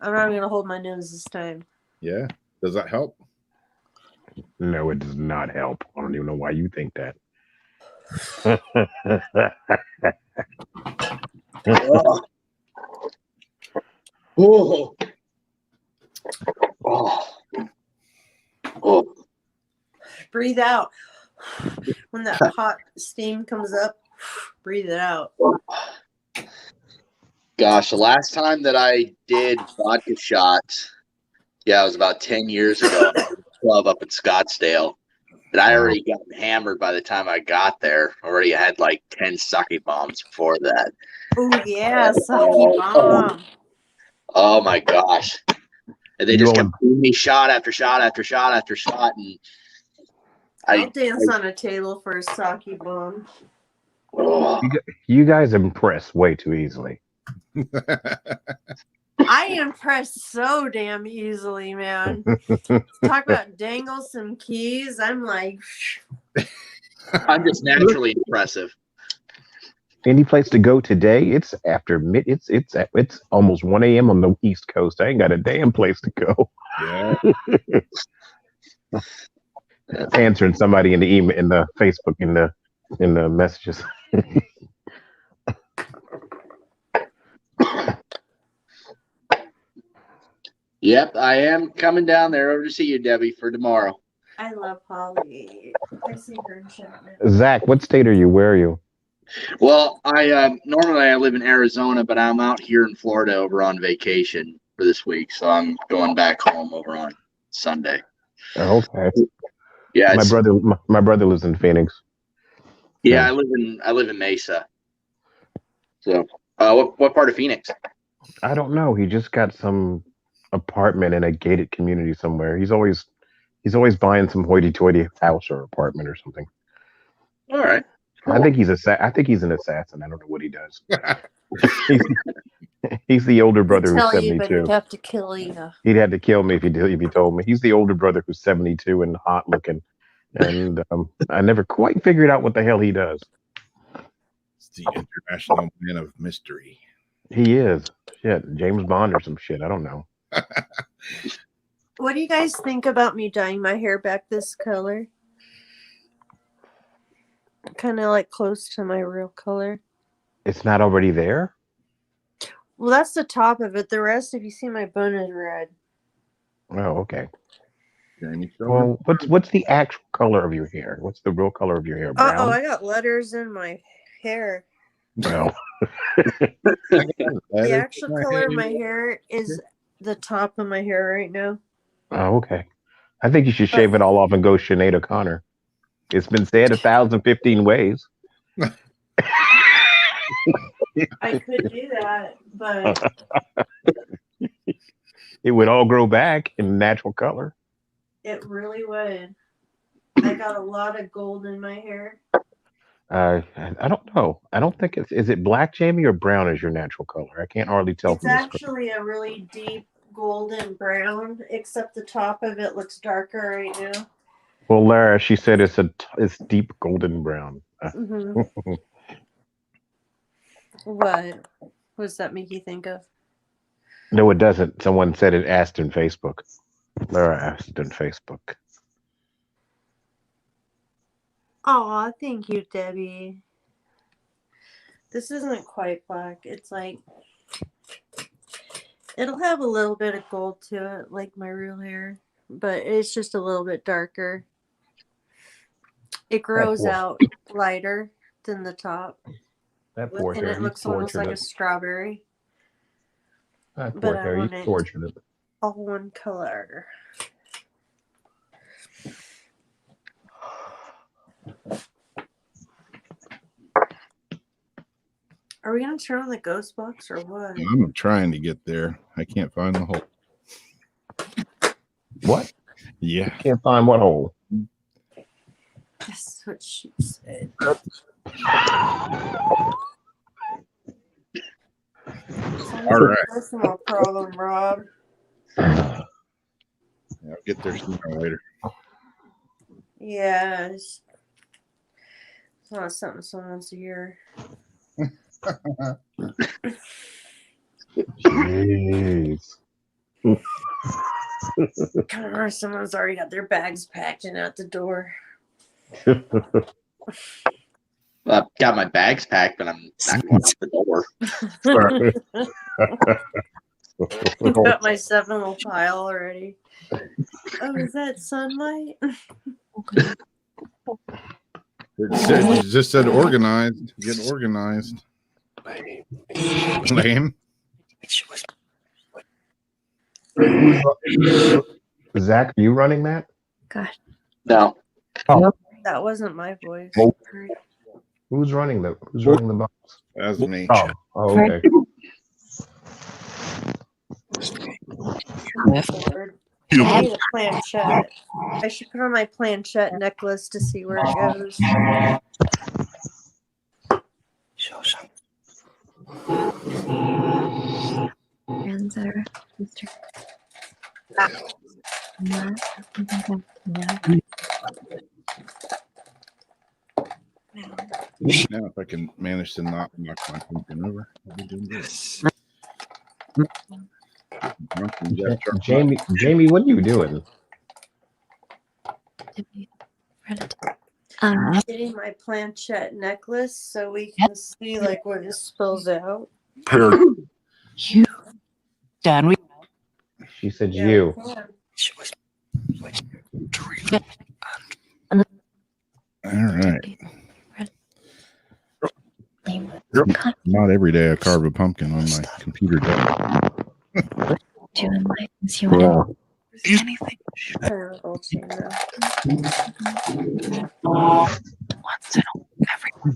not going to hold my nose this time. Yeah. Does that help? No, it does not help. I don't even know why you think that. Oh. Oh. Oh. Breathe out. When that hot steam comes up, breathe it out. Gosh, the last time that I did vodka shots, it was about 10 years ago. I was at a club up in Scottsdale. And I already got hammered by the time I got there. Already had like 10 sake bombs before that. Oh yeah, sake bomb. Oh my gosh. And they You just all- kept giving me shot after shot after shot after shot. And I'll dance on a table for a sake bomb. oh, You guys impress way too easily. I impress so damn easily, man. Talk about dangle some keys. I'm like, I'm just naturally impressive. Any place to go today? It's after mid. It's almost 1 a.m. on the East Coast. I ain't got a damn place to go. Yeah. Answering somebody in the email, in the Facebook, in the messages. Yep, I am coming down there over to see you, Debbie, for tomorrow. I love Holly. I see her in Chapman. Zach, what state are you? Where are you? Well, I normally I live in Arizona, but I'm out here in Florida over on vacation for this week, so I'm going back home over on Sunday. Oh, okay. Yeah, My brother lives in Phoenix. yeah, I live in Mesa. So, what part of Phoenix? I don't know. He just got some apartment in a gated community somewhere. He's always buying some hoity-toity house or apartment or something. All right. I think he's an assassin. I don't know what he does. he's the older brother who's Tell you, but 72. he'd have to kill you. He'd have to kill me if he told me. He's the older brother who's 72 and hot looking. And I never quite figured out what the hell he does. It's the international man of mystery. He is. Shit, James Bond or some shit. I don't know. What do you guys think about me dyeing my hair back this color? Kind of like close to my real color. It's not already there? Well, that's the top of it. The rest, if you see my bone, is red. Oh, okay. Jamie Silver. Well, what's the actual color of your hair? What's the real color of your hair? Brown? Oh, I got letters in my hair. Well, The actual color of my hair is the top of my hair right now. oh, okay. I think you should shave it all off and go Sinead O'Connor. It's been said 1,015 ways. I could do that, but It would all grow back in natural color. it really would. I got a lot of gold in my hair. I don't know. I don't think is it black, Jamie, or brown is your natural color? I can't hardly tell It's from this. actually a really deep golden brown, except the top of it looks darker right now. Well, Lara, she said it's deep golden brown. Mm-hmm. What does that make you think of? No, it doesn't. Someone said it asked in Facebook. Lara asked in Facebook. Aw, thank you, Debbie. This isn't quite black. It's like it'll have a little bit of gold to it, like my real hair, but it's just a little bit darker. It grows poor- out lighter than the top, That poor and hair. it looks almost like a strawberry. That but poor I hair. want You it- tortured it. All one color. Are we gonna turn on the ghost box or what? I'm trying to get there. I can't find the hole. What? Yeah. Can't find what hole? That's what she said. All right. Personal problem, Rob. Yeah, I'll get there sooner or later. Yeah, it's not something someone's here. Jeez. Come on, someone's already got their bags packed and out the door. I've got my bags packed, but I'm not going out the door. Got my seven little pile already. Oh, is that sunlight? It just said organized. Get organized. Lame. Zach, are you running that? Gosh. No. That wasn't my voice. Who's running the box? That's me. Oh, okay. Lord. I need a planchette. I should put on my planchette necklace to see where it goes. Friends are Mr. Now, if I can manage to not knock my pumpkin over, I'll be doing good. Pumpkin got sharp Jamie, what are you doing? Getting my planchette necklace so we can see like where this spills out. Pair You, Dad, we She said Yeah, you. yeah. All right. Not every day I carve a pumpkin on my computer desk. Doing my things you Yeah. anything Terrible, Tina. once in everyone.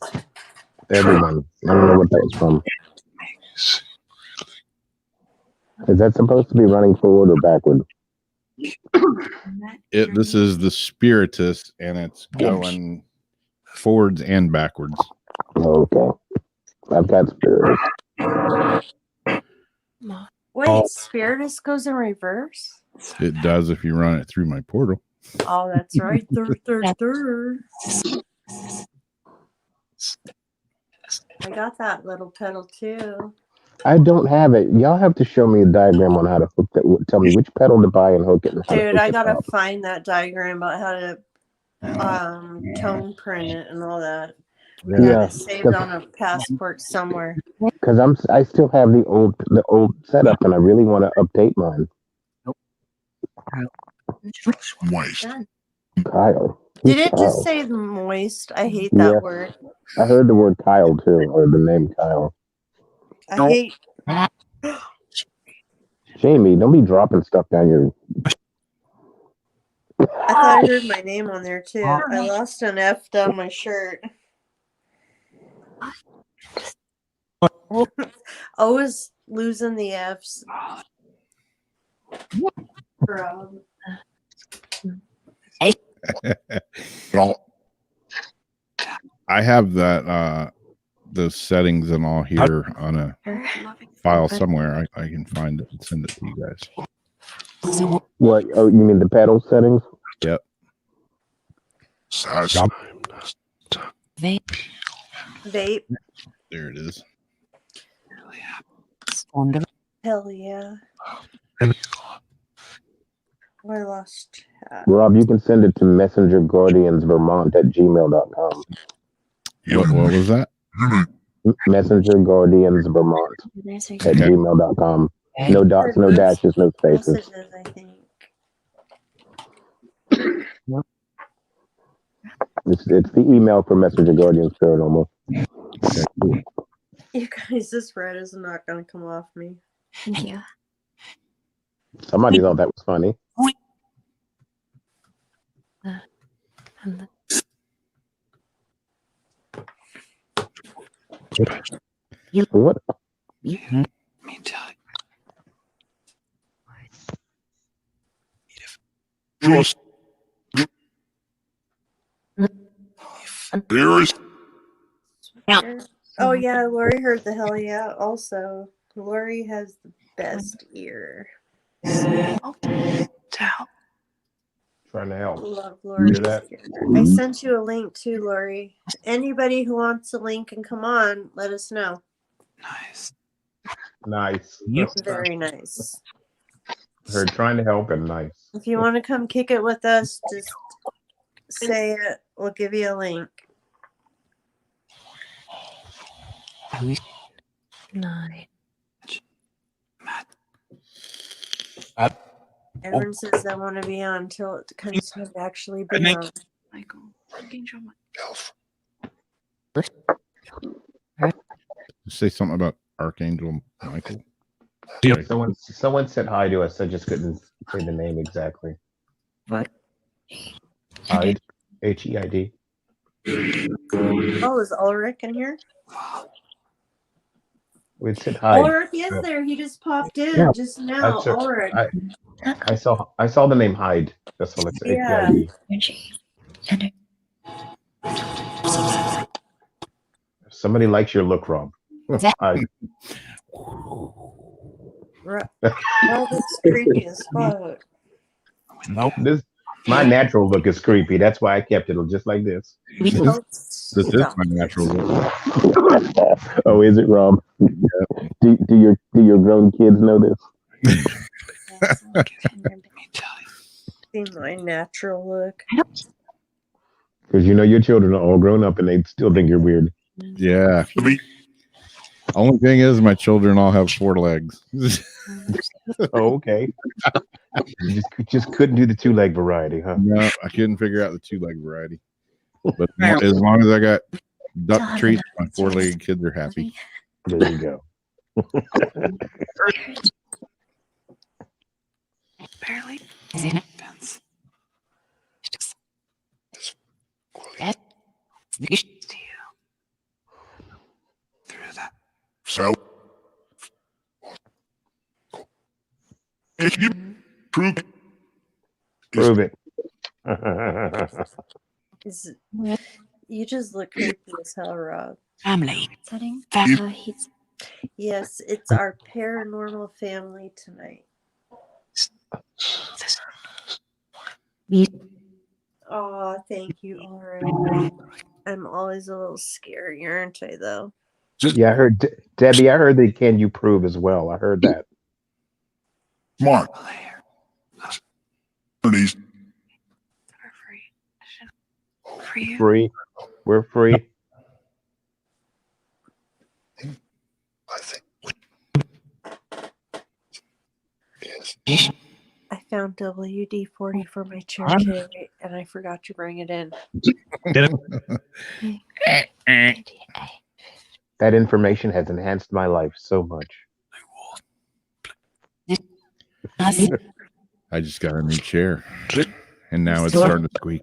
Everyone. I don't know what that was from. Is that supposed to be running forward or backward? This is the Spiritus, and it's going forwards and backwards. Okay. I've got spirit. Wait, Spiritus goes in reverse? It does if you run it through my portal. Oh, that's right. Third. I got that little pedal too. I don't have it. Y'all have to show me a diagram on how to hook that. Tell me which pedal to buy and hook it. And how to Dude, hook I it gotta up. find that diagram about how to tone print it and all that. I Yeah, have it saved on a passport somewhere. because I still have the old setup, and I really want to update mine. Moist. Kyle. Did Who's it Kyle? just say moist? I hate that Yeah. word. I heard the word Kyle too, or the name Kyle. I hate. Jamie, don't be dropping stuff down your. I thought I heard my name on there too. I lost an F down my shirt. Always losing the F's. Bro. I have that those settings and all here on a file somewhere. I can find it and send it to you guys. What? Oh, you mean the pedal settings? Sass. Vape. There it is. Hell yeah. I lost chat. Rob, you can send it to messengerguardiansvermont@gmail.com. What was that? messengerguardiansvermont@gmail.com. No dots, no dashes, no spaces. Messages, I think. It's the email for Messenger Guardians Paranormal. You guys, this red is not going to come off me. Thank you. Somebody thought that was funny. What? Me too. Trust. There is Oh, yeah, Lori heard the hell yeah also. Lori has the best ear. Trying to help. Love Lori's that? ear. I sent you a link too, Lori. Anybody who wants a link and come on, let us know. Nice. Nice. Very nice. Her trying to help and nice. If you want to come kick it with us, just say it. We'll give you a link. Nine. Everyone says they want to be on until it comes time to actually be on. Michael. Archangel Say something about Archangel Michael. Someone said hi to us. I just couldn't say the name exactly. What? Hyde, H-E-I-D. Oh, is Ulrich in here? We said hi. Ulrich is there. He just popped in Yeah, just now. Sure. Ulrich. I saw the name Hyde. That's all it's Yeah. H-E-I-D. Energy. Energy. Somebody likes your look, Rob. Hyde. Oh, that's creepy as fuck. Nope. My natural look is creepy. That's why I kept it just like this. Oh, This is stop. my natural look. Oh, is it, Rob? Do your grown kids know this? Let me tell you. See my natural look. Because you know your children are all grown up and they still think you're weird. Yeah. Only thing is, my children all have 4 legs. Oh, okay. You just couldn't do the 2-leg variety, huh? No, I couldn't figure out the 2-leg variety. But as long as I got duck treats, my 4-legged kids are happy. There you go. Barely. Fence. Just to you. Through that. So, if you prove Prove it. You just look creepy as hell, Rob. Family. Setting. Family. He's Yes, it's our paranormal family tonight. Oh, thank you, Ulrich. I'm always a little scary, aren't I, though? Yeah, I heard Debbie. I heard they can you prove as well. I heard that. smart, these We're free. For you. Free. We're free. I think yes. I found WD-40 for my chair today, and I forgot to bring it in. That information has enhanced my life so much. I just got a new chair, and now it's starting to squeak.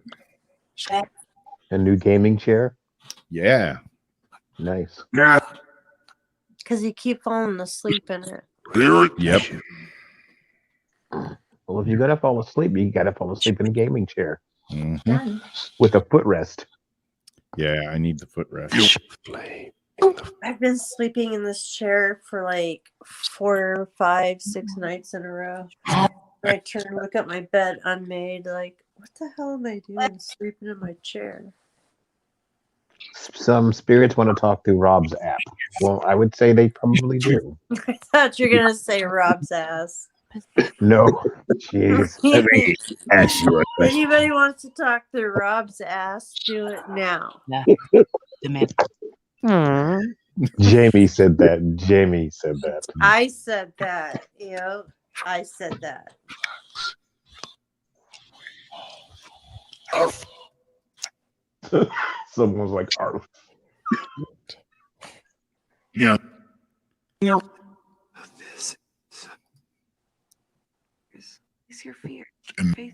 A new gaming chair. Yeah. Nice. Yeah, Because you keep falling asleep in it. here it Yep. Well, if you gotta fall asleep, you gotta fall asleep in a gaming chair Mhm. with a footrest. Yeah, I need the footrest. I've been sleeping in this chair for like 4, 5, 6 nights in a row. I turn and look at my bed unmade, like, what the hell am I doing sleeping in my chair? Some spirits want to talk through Rob's app. Well, I would say they probably do. I thought you were going to say Rob's ass. No, jeez. Ask you a question. Anybody wants to talk through Rob's ass, do it now. Jamie said that. Jamie said that. I said that. I said that. Someone's like, "Arf." yeah. This is your fear. And- Face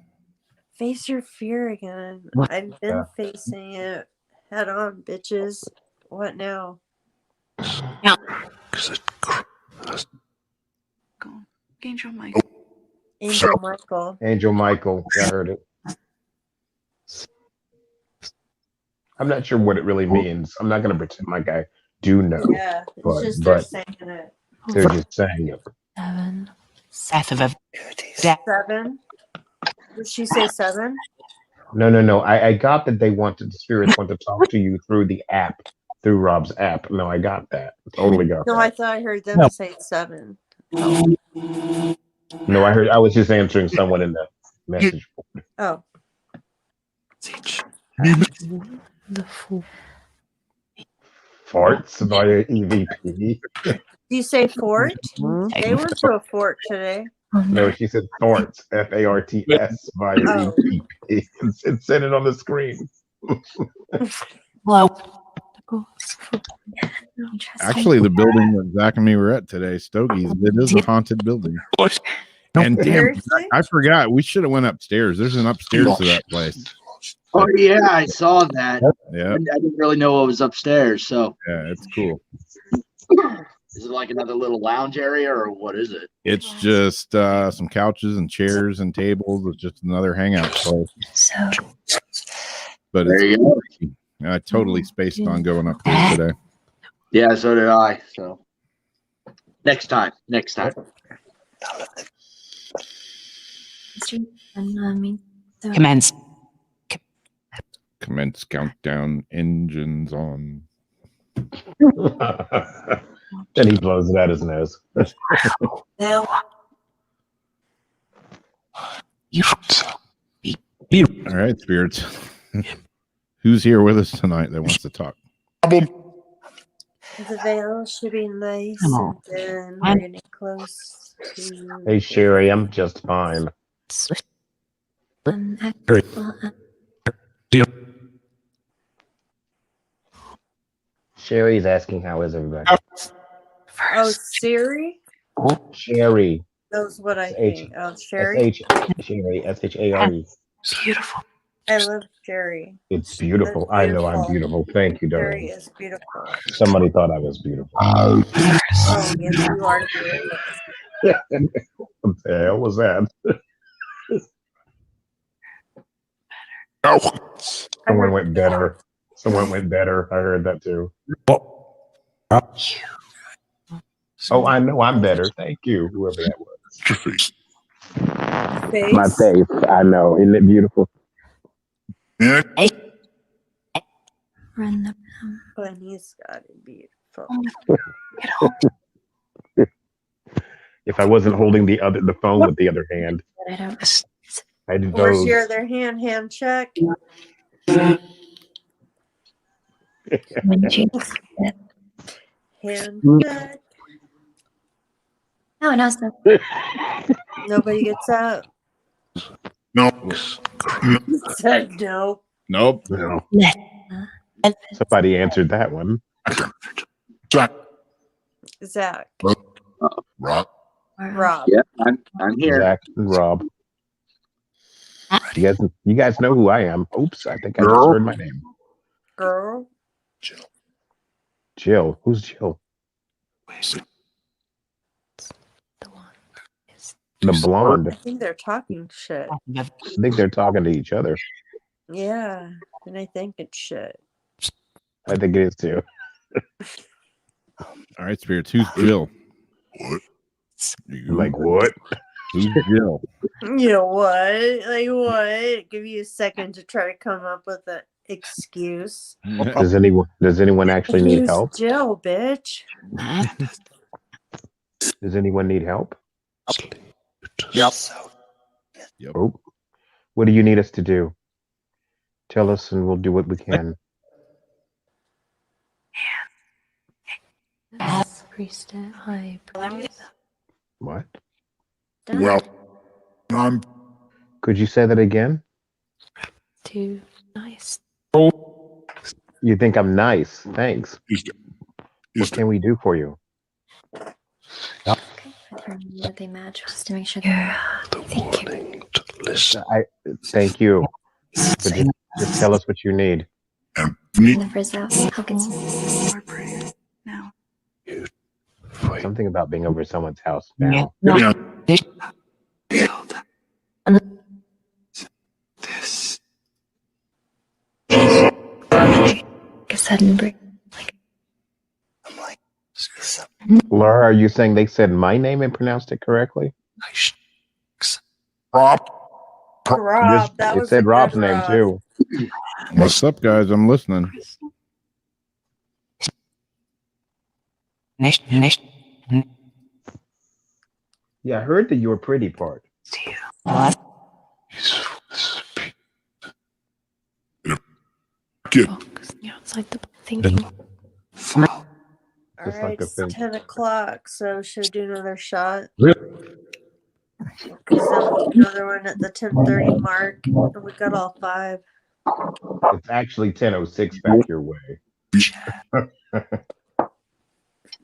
Face your fear again. I've been facing it head on, bitches. What now? go. Angel Michael. Angel Michael. Angel Michael. I heard it. I'm not sure what it really means. I'm not gonna pretend like I do know. Yeah, it's But- just they're but- saying it. They're just saying it. 7. Seth of a 7? Did she say 7? No. I got that the spirits want to talk to you through the app, through Rob's app. No, I got that. Totally got No, I that. thought I heard them say 7. No, I was just answering someone in the message. Oh, Teach. The Fool. Farts via EVP. do you say fort? They went to a fort today. No, she said Farts, F-A-R-T-S via Oh. EVP. And said it on the screen. Hello. goes for interesting. Actually, the building that Zach and me were at today, Stogie's, it is a haunted building. And damn, Seriously? I forgot. We should have went upstairs. There's an upstairs to that place. Oh yeah, I saw that. Yeah, I didn't really know what was upstairs. So yeah, it's cool. is it like another little lounge area or what is it? It's just some couches and chairs and tables. It's just another hangout place. So But There it's, you go. I totally spaced on going up there today. Yeah, so did I. So next time. and I mean, so Commence. Commence countdown. Engines on. Then he blows it out his nose. No. All right, spirits. Who's here with us tonight that wants to talk? The veil should be nice, Come on. and then we're getting close to. Hey, Sherry, I'm just fine. Sherry's asking, how is everybody? Oh, Siri Sherry. knows what I H- think. Oh, Sherry. Sherry, S-H-A-R-E. Beautiful. I love Sherry. It's beautiful. That's I know I'm beautiful. beautiful. Thank you, Sherry darling. is beautiful. Somebody thought I was beautiful. Oh, yes, you are beautiful. What the hell was that? Someone went better. Someone went better. I heard that too. Oh, I know I'm better. Thank you, whoever that was. Your face. Face. My face. I know. Isn't it beautiful? Yeah. run the Bunny's got it beautiful. Get home. If I wasn't holding the phone with the other hand, but I don't. I'd Where's vote. your other hand? Hand check. When you, Hand check. no, no, so Nobody gets out. No. Said no. Nope. No. Somebody answered that one. Zach. Zach. Rob. Rob. Yeah, I'm here. Zach and Rob. You guys know who I am. Oops, I think I just Girl. heard my name. Girl. Jill. Who's Jill? the one is The blonde. I think they're talking shit. I think they're talking to each other. Yeah. And I think it's shit. I think it is too. All right, spirits. Who's Jill? What? You. Like what? Who's Jill? You know what? Like what? Give you a second to try to come up with an excuse. Does anyone actually need Who's help? Jill, bitch? Does anyone need help? Yep. Oh, what do you need us to do? Tell us, and we'll do what we can. priestess, high priest. What? Done. Well, I'm Could you say that again? Too nice. You think I'm nice? Thanks. is What can we do for you? Okay. Determine that they match just to make sure they're. Thank you. Thank you. But just tell us what you need. and In the first house, Hawkins. More prayer. No. Something about being over someone's house now. yeah, Build. And This. guess that and bring. I'm like, Laura, are you saying they said my name and pronounced it correctly? Rob. Rob. That it was a said good Rob's name Rob. too. What's up, guys? I'm listening. Yeah, I heard that you were pretty part. What? Kid. Focus. Yeah, it's like the thinking. All Just right, like a it's thing. 10 o'clock, so should I do another shot? Really? Because then we'll do another one at the 10:30 mark. And we got all 5. It's actually 10:06 back your way.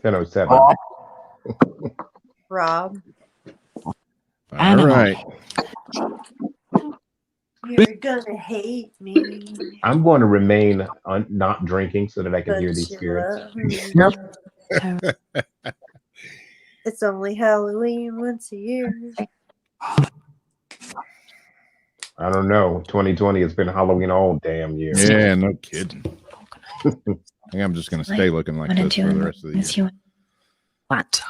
10:07. Rob, All right. you're gonna hate me, I'm going to remain not drinking so that I can but hear these you spirits. love me. It's only Halloween once a year. I don't know. 2020 has been Halloween all damn year. Yeah, no kidding. I think I'm just gonna stay looking like What this did for you the rest of the year. you what?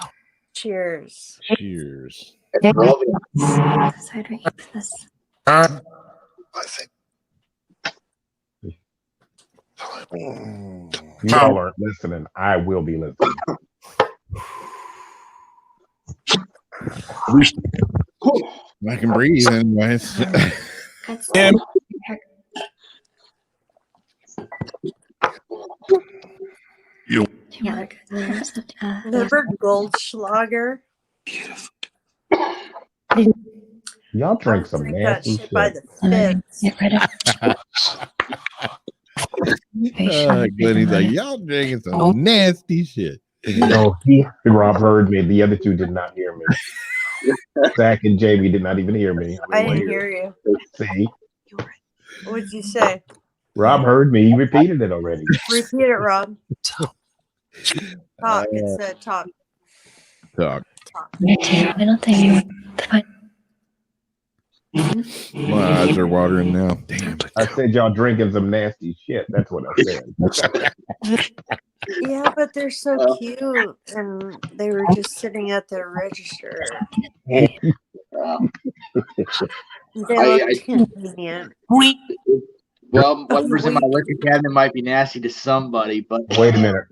Cheers. Cheers. Sideways. This. I think. You all aren't listening. I will be listening. I can breathe anyways. Yeah. You Yeah, they're good. Remember Goldschlager? Y'all I drink would some drink that nasty shit by shit. the fifth. Get rid of Glenny's like, y'all drinking some nasty shit. No, Rob heard me. The other two did not hear me. Zach and Jamie did not even hear me. I didn't hear you. See, What'd you say? Rob heard me. He repeated it already. Repeat it, Rob. Talk. It said talk. Talk. Me too. I don't think you would find. My eyes are watering now. Damn. I said y'all drinking some nasty shit. That's what I said. Yeah, but they're so cute, and they were just sitting at the register. They look convenient. Well, whatever's in my liquor cabinet might be nasty to somebody, but Wait a minute.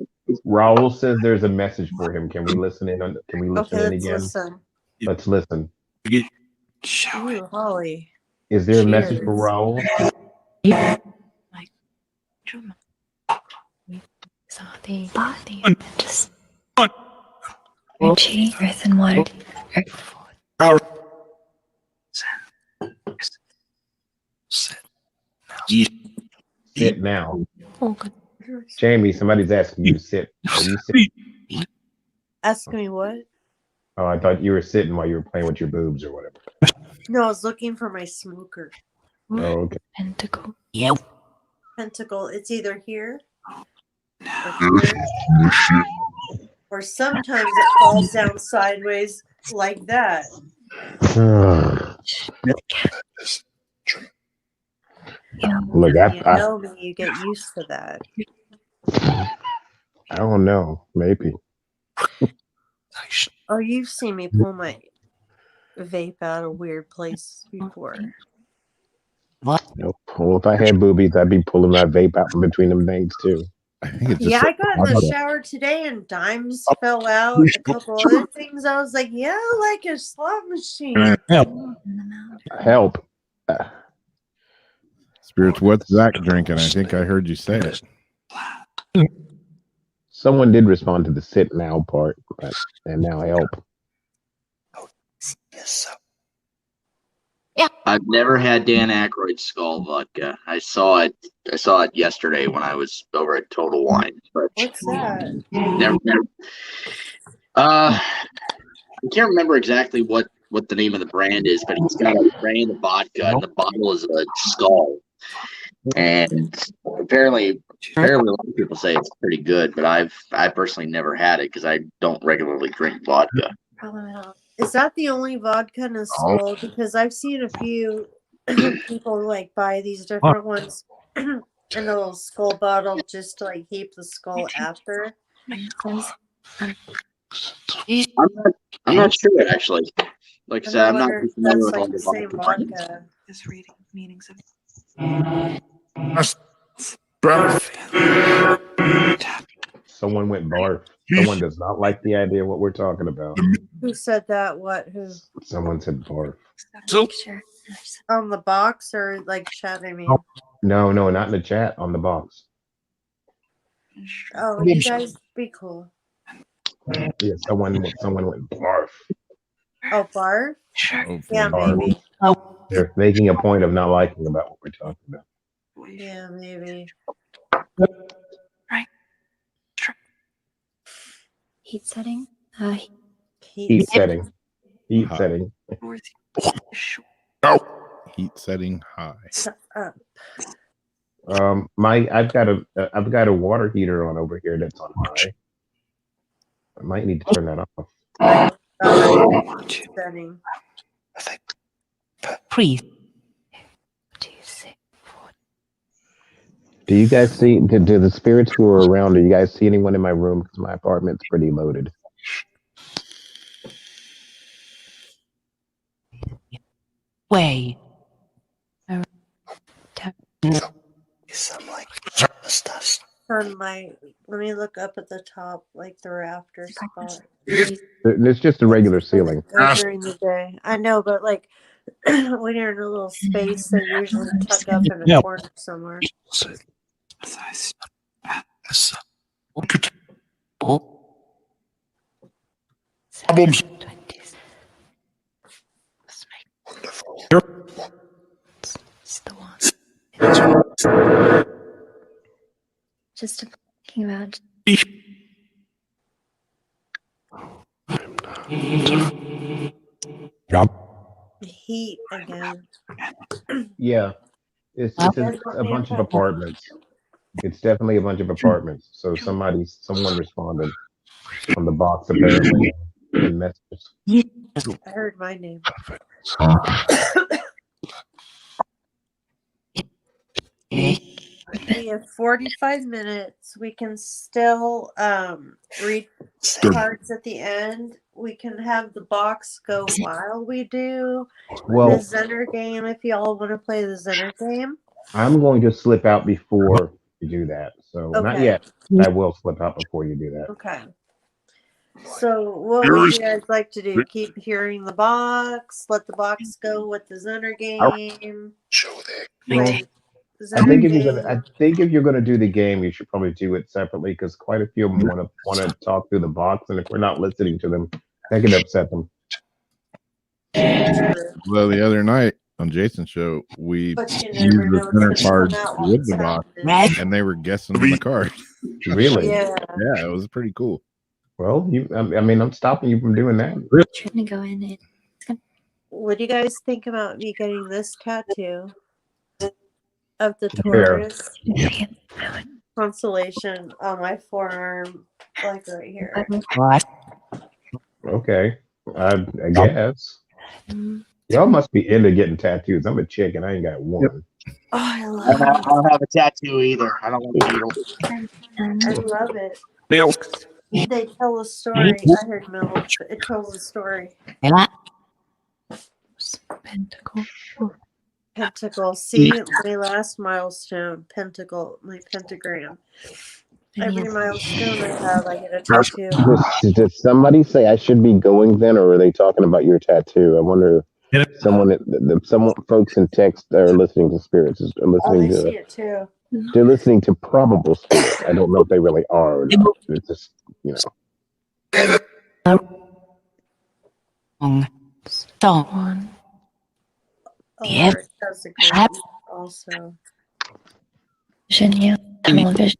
Raul says there's a message for him. Can we listen in? Can we listen Okay, in let's again? listen. Let's listen. Ooh, Holly. Is there a message for Raul? So the body just energy, earth and water. Sit now. Oh, good. Jamie, somebody's asking you to sit. Are you sitting? Ask me what? Oh, I thought you were sitting while you were playing with your boobs or whatever. No, I was looking for my smoker. Oh, okay. Pentacle. Pentacle. It's either here or here. Or sometimes it falls down sideways like that. Yeah. Look, You know me, you get used to that. I don't know. Maybe. Oh, you've seen me pull my vape out of weird places before. Nope. Well, if I had boobies, I'd be pulling my vape out from between them things too. I think it's just Yeah, I got in the shower today and dimes fell out. A couple other things. I was like, yeah, like a slot machine. Help. Spirits, what's Zach drinking? I think I heard you say it. Someone did respond to the sit now part, but and now help. I've never had Dan Aykroyd's Skull vodka. I saw it yesterday when I was over at Total Wine. But What's that? never. I can't remember exactly what the name of the brand is, but he's got a brand of vodka, and the bottle is a skull. And apparently a lot of people say it's pretty good, but I personally never had it because I don't regularly drink vodka. Problem at all. Is that the only vodka in a skull? Because I've seen a few people like buy these different ones in a little skull bottle just to like keep the skull after. I'm not sure actually. Like I said, I'm not wonder if familiar that's with all like the the same vodka brands. vodka. Is reading meanings of Someone went barf. Someone does not like the idea of what we're talking about. Who said that? What? Who? Someone said barf. Sure. On the box or like chat? I mean, No, not in the chat. On the box. oh, you guys be cool. Yeah, someone went barf. Oh, barf? Oh, Yeah, Barf. maybe. They're making a point of not liking about what we're talking about. Yeah, maybe. Heat setting. Heat setting. Heat Hot. setting. North shore. Heat setting high. Up. I've got a water heater on over here that's on high. I might need to turn that off. Setting. I think. Please. 2, 6, 4. Do you guys see? Do the spirits who are around? Do you guys see anyone in my room? Because my apartment's pretty loaded. Way. Some like stuff. Sunlight. Let me look up at the top, like the rafter spot. It's just a regular ceiling. Go during the day. I know, but like when you're in a little space, they usually tuck up in a corner somewhere. Problems. 20s. Wonderful. It's the one. Just thinking about. Heat again. Yeah, it's a bunch of apartments. It's definitely a bunch of apartments. So someone responded on the box apparently in messages. I heard my name. We have 45 minutes. We can still read cards at the end. We can have the box go while we do the Well, Zenner game if y'all want to play the Zenner game. I'm going to slip out before you do that. So not Okay. yet. I will slip out before you do that. Okay. So what would you guys like to do? Keep hearing the box? Let the box go with the Zenner game? Show that. Like, I think if you're gonna do the game, you should probably do it separately because quite a few of them want to talk through the box, and if we're not listening to them, that can upset them. Well, the other night on Jason's show, we But you used never the know center what's cards coming out with the what's box, happening. and they were guessing the card. Really? Yeah. Yeah, it was pretty cool. Well, I'm stopping you from doing that. Trying to go in and What do you guys think about me getting this tattoo of the Where? Taurus constellation on my forearm, like right here? Okay, I guess. Y'all must be into getting tattoos. I'm a chick and I ain't got one. Oh, I I love don't have a tattoo either. I don't want needles. it. I love it. They tell a story. I heard Milk. It tells a story. pentacle. Pentacle. See, my last milestone. Pentacle. My pentagram. Every milestone I have, I get a tattoo. Did somebody say I should be going then, or are they talking about your tattoo? I wonder if some folks in text are listening to spirits, are Oh, listening they see to, it too. they're listening to probable spirits. I don't know if they really are or not. It's just, One. Oh, Yep. Lord, that's a great one also. Vision, television.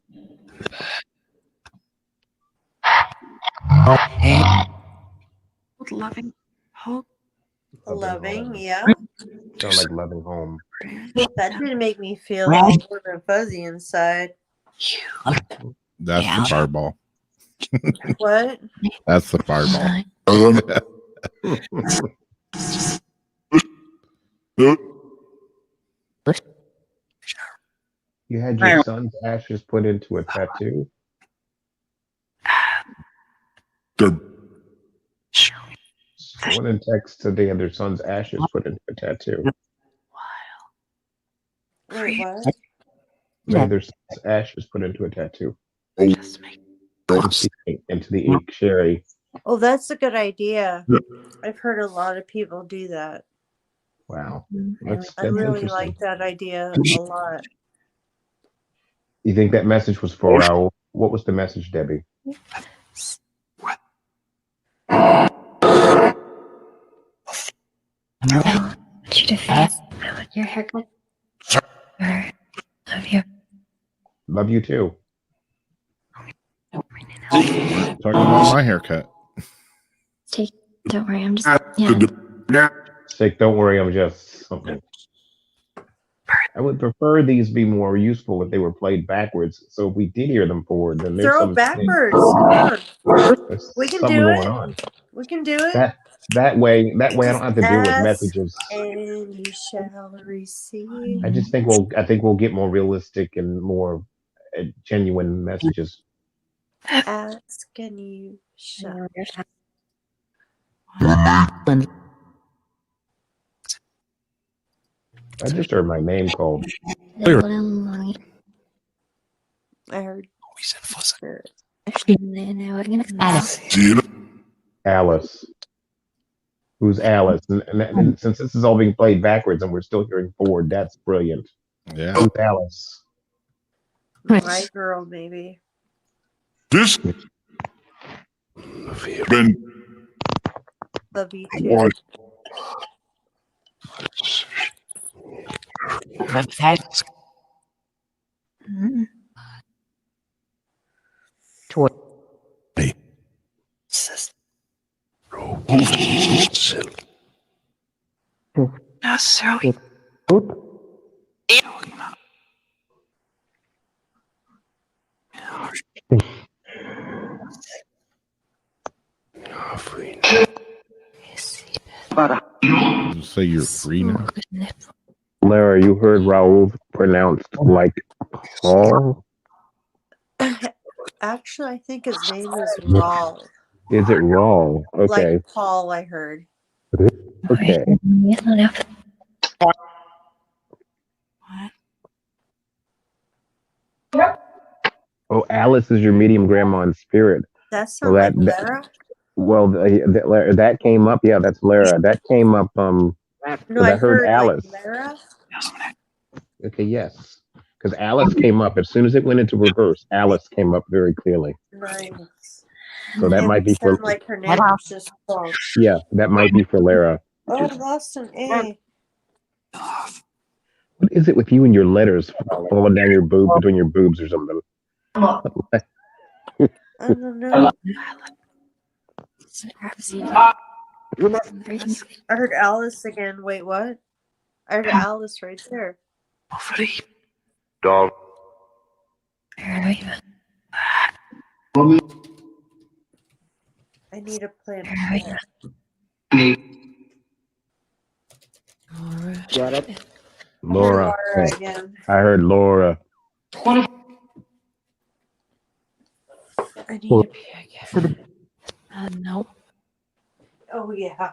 Loving hope. Loving, yeah. sound like loving home. That didn't make me feel all warm and fuzzy inside. That's the fireball. What? That's the fireball. You had your son's ashes put into a tattoo? Someone in text said they had their son's ashes put into a tattoo. Wait, what? They had their son's ashes put into a tattoo. Into the ink, Sherry. Oh, that's a good idea. I've heard a lot of people do that. Wow. I That's really interesting. like that idea a lot. You think that message was for Raul? What was the message, Debbie? I want you to feel I want your haircut. Love you. Love you too. Right now. Talking about my haircut. Take. Don't worry. I'm just. Good Yeah. Sick, don't worry, I'm just something. I would prefer these be more useful if they were played backwards. So if we did hear them forward, then there's Throw some it backwards. Come on. there's We can something do going it. on. We can do it. That way I don't have to deal with Ask messages. and you shall receive. I just think we'll get more realistic and more genuine messages. Ask and you shall. I just heard my name called. I heard. Alice. Who's Alice? And since this is all being played backwards and we're still hearing forward, that's brilliant. Yeah. Who's Alice? My girl, maybe. This been Love you too. one. That's toward not so. Just say you're free now. Lara, you heard Raoul pronounced like Paul? Actually, I think his name is Raul. Is it Raul? Okay. Like Paul, I heard. Okay. Oh, Alice is your medium grandma in spirit. That's Well, not like that- Lara. Well, that came up. Yeah, that's Lara. That came up. No, I heard Alice. Like Lara. Okay, yes. Because Alice came up as soon as it went into reverse. Alice came up very clearly. Nice. So that It might be for sound like her name was just Paul. yeah. That might be for Lara. Oh, I lost an A. What is it with you and your letters falling down your boob between your boobs or something? I don't know. I heard Alice again. Wait, what? I heard Alice right there. Dog. I need a plan. Laura. Laura again. I heard Laura. I need a P again. No. Oh yeah.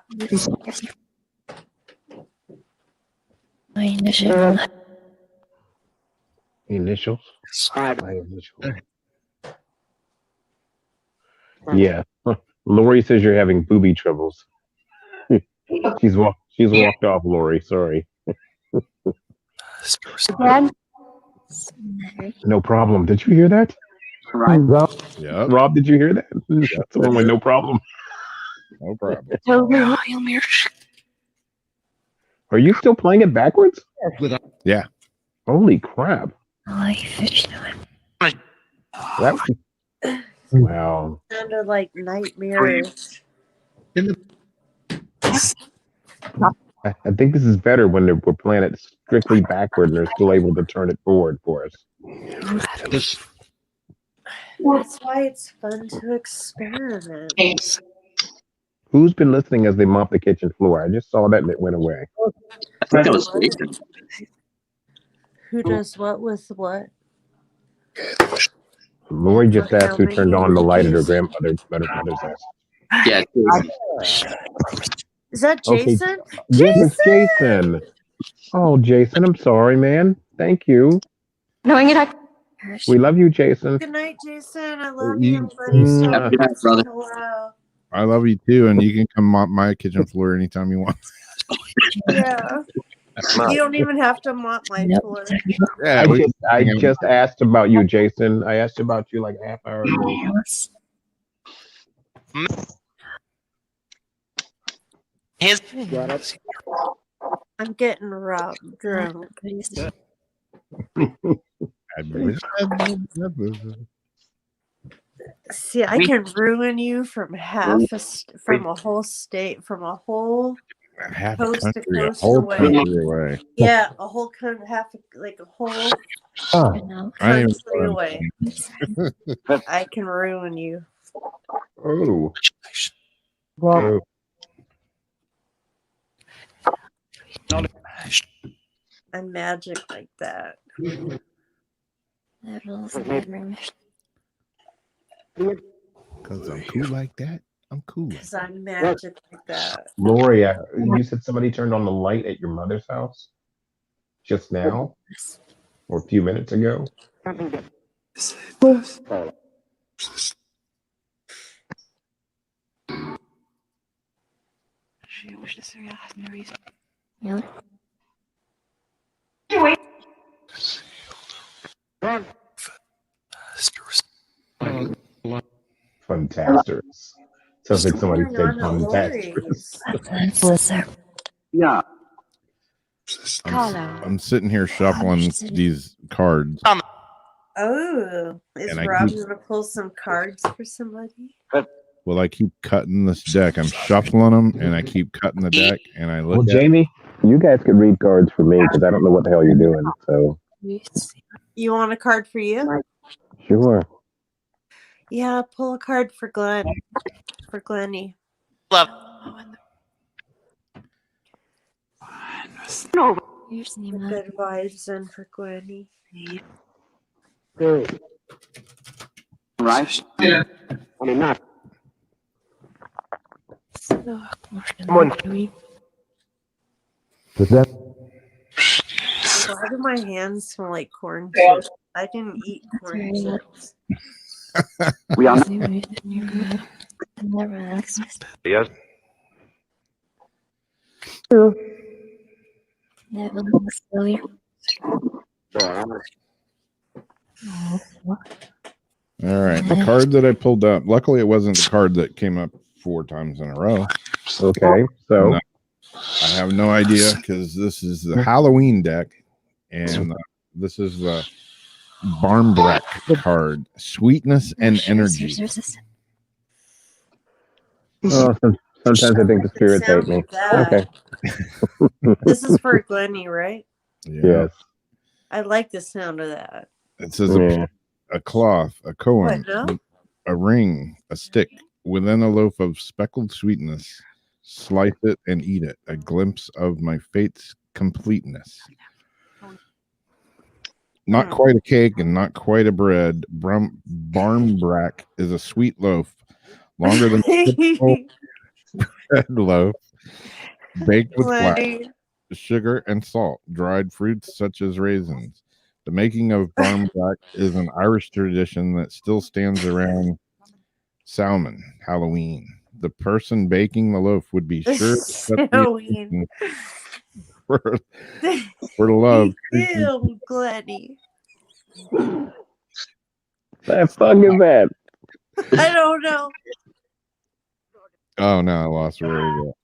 My initial. Initials. My initials. Yeah. Lori says you're having booby troubles. She's walked off, Lori. Sorry. No problem. Did you hear that? Yep. Rob, did you hear that? That's the one with no problem. No problem. Are you still playing it backwards? Yeah. Holy crap. That, wow. Sounded like nightmares. I think this is better when we're playing it strictly backward and they're still able to turn it forward for us. That's why it's fun to experiment. Who's been listening as they mop the kitchen floor? I just saw that and it went away. I think that was Jason. Who does what with what? Lori just asked who turned on the light at her grandmother's house. Yeah, Jason. Is that Okay. Jason? Yes, it's Jason. Oh, Jason, I'm sorry, man. Thank you. We love you, Jason. Good night, Jason. I love You- you. I'm glad you stopped Have a good night, to say brother. hello. I love you too, and you can come mop my kitchen floor anytime you want. Yeah. You don't even have to mop my floor. Yeah, I just asked about you, Jason. I asked about you like a half hour ago. I'm getting robbed drunk. See, I can ruin you from from a whole state, from a whole Half a coast to country, a coast whole away. country away. Yeah, a whole like a whole For now. I ain't country even away. I can ruin you. Oh. Well, I'm magic like that. That rules in every mission. because I'm cool like that. I'm cool. Because I'm magic like that. Lori, you said somebody turned on the light at your mother's house just now or a few minutes ago. Yeah. Funtastic. Sounds like somebody Going said on at funtastic. Lori's. I'm sitting here shuffling these cards. Oh, is And I Rob keep- gonna pull some cards for somebody? Well, I keep cutting this deck. I'm shuffling them, and I keep cutting the deck, and I look Well, at Jamie, you guys could read cards for me because I don't know what the hell you're doing. So You want a card for you? sure. Yeah, pull a card for Glenn. For Glenny. Here's the name of Good vibes in for Glenny. Why do my hands smell like corn chips? I didn't eat corn chips. Yes. Never earlier. All right, the card that I pulled up. Luckily, it wasn't the card that came up 4 times in a row. Okay. So No. I have no idea because this is the Halloween deck, and this is the Barmbrack card. Sweetness and energy. sometimes I think the spirits hate Sound me. like that. Okay. This is for Glenny, right? Yeah. Yes. I like the sound of that. It says Yeah. a cloth, a koan, What, no? a ring, a stick, within a loaf of speckled sweetness. Slice it and eat it. A glimpse of my fate's completeness. Not quite a cake and not quite a bread. Barmbrack is a sweet loaf, longer than a typical bread loaf, baked with flax, Glenny. sugar, and salt, dried fruits such as raisins. The making of Barmbrack is an Irish tradition that still stands around Samhain, Halloween. The person baking the loaf would be sure to set the Halloween. for love. Ew, Glenny. The fuck is that? I don't know. Oh no, I lost where we go.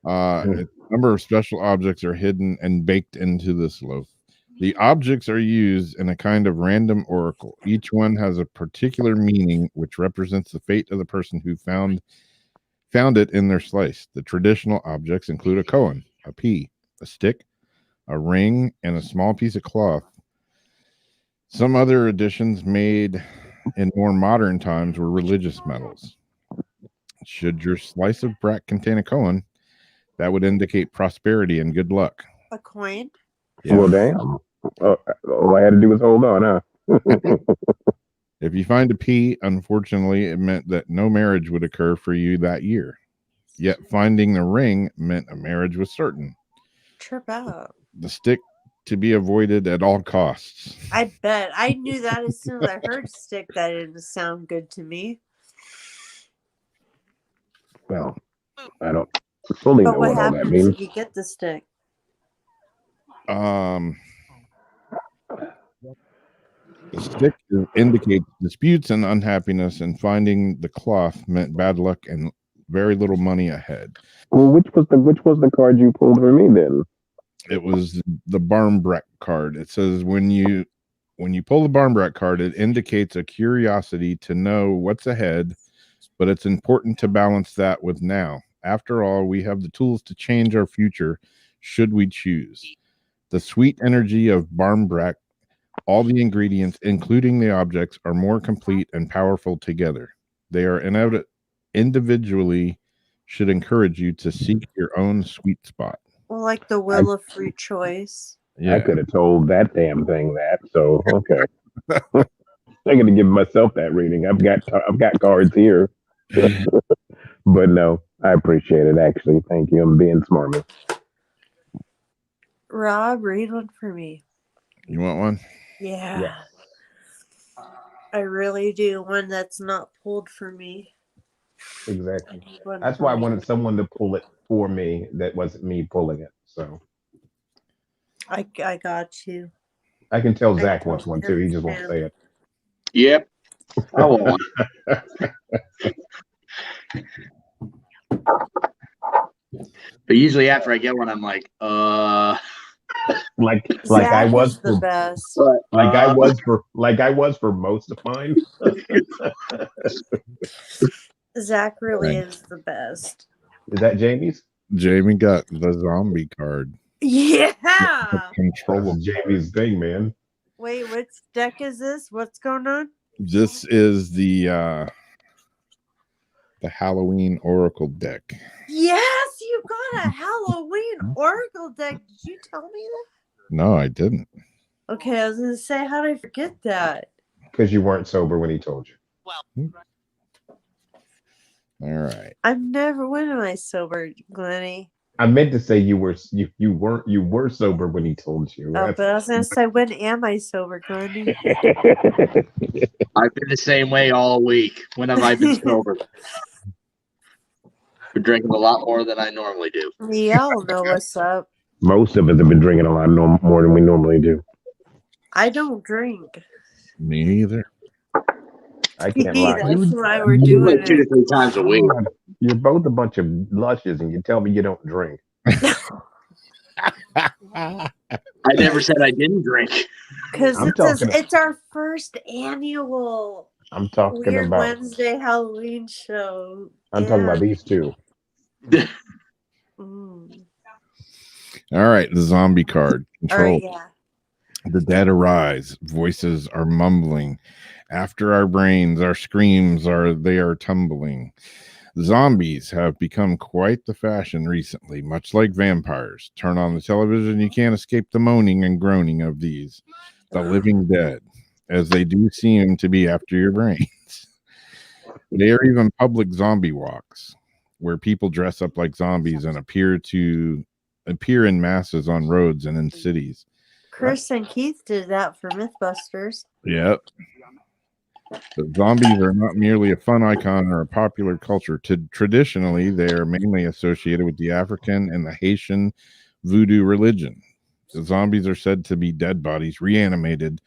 A number of special objects are hidden and baked into this loaf. The objects are used in a kind of random oracle. Each one has a particular meaning which represents the fate of the person who found it in their slice. The traditional objects include a koan, a pea, a stick, a ring, and a small piece of cloth. Some other additions made in more modern times were religious medals. Should your slice of brack contain a koan, that would indicate prosperity and good luck. A coin? Yeah. Well, damn. All I had to do was hold on, huh? If you find a pea, unfortunately, it meant that no marriage would occur for you that year. Yet finding the ring meant a marriage was certain. Trip out. The stick to be avoided at all costs. I bet. I knew that as soon as I heard stick. That didn't sound good to me. Well, I don't fully know But what what all that happens means. if you get the stick? The stick indicates disputes and unhappiness, and finding the cloth meant bad luck and very little money ahead. Well, which was the card you pulled for me then? It was the Barmbrack card. It says when When you pull the Barmbrat card, it indicates a curiosity to know what's ahead, but it's important to balance that with now. After all, we have the tools to change our future should we choose. The sweet energy of Barmbrat, all the ingredients, including the objects, are more complete and powerful together. They are individually should encourage you to seek your own sweet spot. Well, like the wheel of free choice. I could have told that damn thing that. So okay, I'm gonna give myself that reading. I've got cards here, but no, I appreciate it. Actually, thank you. I'm being smarmy. Rob, read one for me. You want one? Yeah. Yes. I really do. One that's not pulled for me. I Exactly. need one That's for why I me. wanted someone to pull it for me. That wasn't me pulling it. So I got you. I can tell I Zach wants one too. He just won't understand. say it. Yep. I want one. But usually after I get one, I'm like, Like Zach I was is the for best. like I was for most of mine. Zach really Right. is the best. Is that Jamie's? Jamie got the zombie card. Yeah. Control. That's Jamie's thing, man. Wait, which deck is this? What's going on? This is the Halloween Oracle deck. Yes, you got a Halloween Oracle deck. Did you tell me that? No, I didn't. Okay, I was gonna say, how did I forget that? Because you weren't sober when he told you. All right. I'm never. When am I sober, Glennie? I meant to say you were sober when he told you. Oh, but I was gonna say, when am I sober, Glennie? I've been the same way all week. When have I been sober? Been drinking a lot more than I normally do. Y'all know what's up. Most of us have been drinking a lot more than we normally do. I don't drink. Me either. I can't lie. That's why we're doing Like 2 to it. 3 times a week. You're both a bunch of lushes, and you tell me you don't drink. I never said I didn't drink. Because I'm talking- it's our first annual I'm talking Weird about. Wednesday Halloween show. I'm talking about these two. Mm. All right. The zombie card. All Control. right, yeah. The dead arise. Voices are mumbling. After our brains, our screams are tumbling. Zombies have become quite the fashion recently, much like vampires. Turn on the television, you can't escape the moaning and groaning of these, the living dead, as they do seem to be after your brains. They are even public zombie walks, where people dress up like zombies and appear in masses on roads and in cities. Chris and Keith did that for Mythbusters. Yep. But zombies are not merely a fun icon or a popular culture. Traditionally, they are mainly associated with the African and the Haitian voodoo religion. The zombies are said to be dead bodies reanimated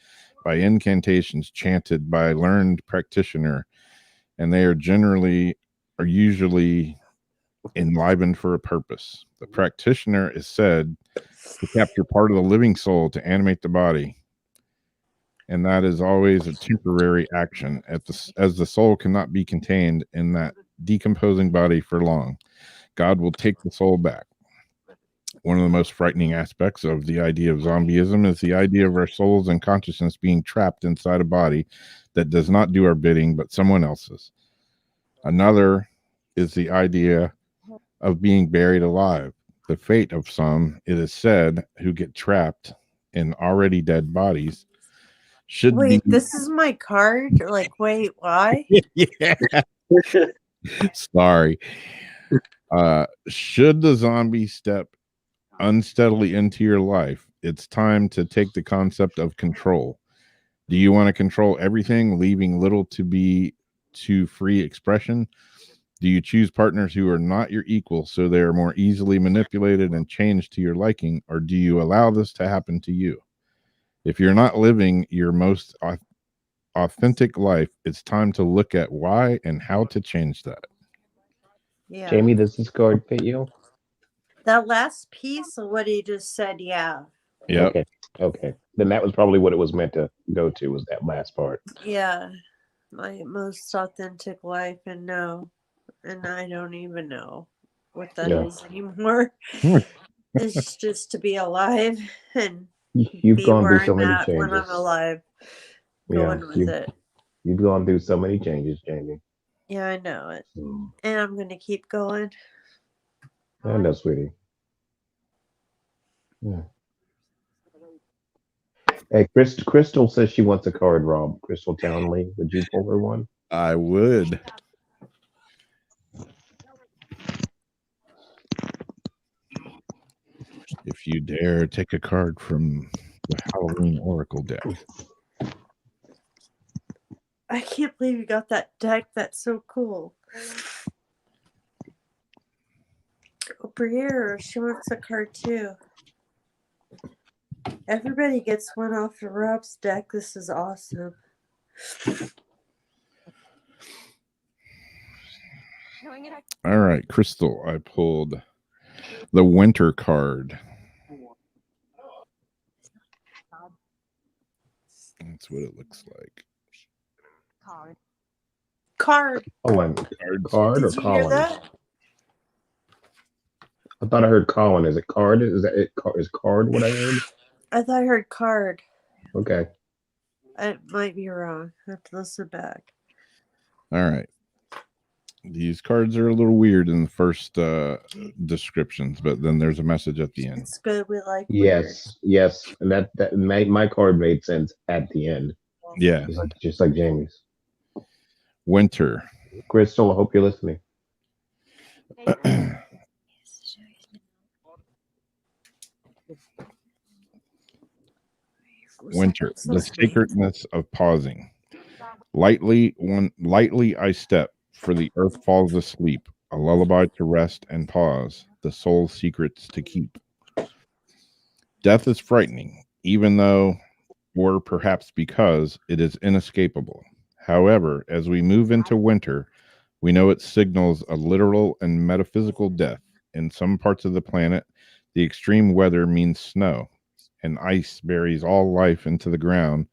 by incantations chanted by a learned practitioner, and they are usually enlivened for a purpose. The practitioner is said to capture part of the living soul to animate the body. And that is always a temporary action, as the soul cannot be contained in that decomposing body for long. God will take the soul back. One of the most frightening aspects of the idea of zombieism is the idea of our souls and consciousness being trapped inside a body that does not do our bidding, but someone else's. Another is the idea of being buried alive. The fate of some, it is said, who get trapped in already dead bodies should Wait, be. this is my card? Like, wait, why? Yeah. Sorry. Should the zombie step unsteadily into your life, it's time to take the concept of control. Do you want to control everything, leaving little to free expression? Do you choose partners who are not your equal so they are more easily manipulated and changed to your liking, or do you allow this to happen to you? If you're not living your most authentic life, it's time to look at why and how to change that. Yeah. Jamie, does this card fit you? That last piece of what he just said, yeah. Yep. Okay. Okay. Then that was probably what it was meant to go to, was that last part. Yeah, my most authentic life, and no, and I don't even know what that Yeah. is anymore. It's just to be alive and You've be gone through where so I'm many at when I'm changes. alive, Yeah. going with it. You've gone through so many changes, Jamie. Yeah, I know it. Mm. And I'm going to keep going. I know, sweetie. Yeah. Hey, Crystal says she wants a card, Rob. Crystal Townley. Would you pull her one? I would. If you dare take a card from the Halloween Oracle deck. I can't believe you got that deck. That's so cool. Briere, she wants a card too. Everybody gets one off of Rob's deck. This is awesome. All right, Crystal, I pulled the Winter card. That's what it looks like. Card. Oh, and Cards. card or Did you hear Colin? that? I thought I heard Colin. Is it card? Is that it? Is card what I heard? I thought I heard card. Okay. I might be wrong. I have to listen back. All right. These cards are a little weird in the first descriptions, but then there's a message at the end. It's good. We like weird. Yes, and that my card made sense at the end. Yeah. Just like Jamie's. Winter. Crystal, I hope you're listening. Winter, the sacredness of pausing. Lightly I step, for the earth falls asleep, a lullaby to rest and pause, the soul's secrets to keep. Death is frightening, even though, or perhaps because, it is inescapable. However, as we move into winter, we know it signals a literal and metaphysical death. In some parts of the planet, the extreme weather means snow, and ice buries all life into the ground,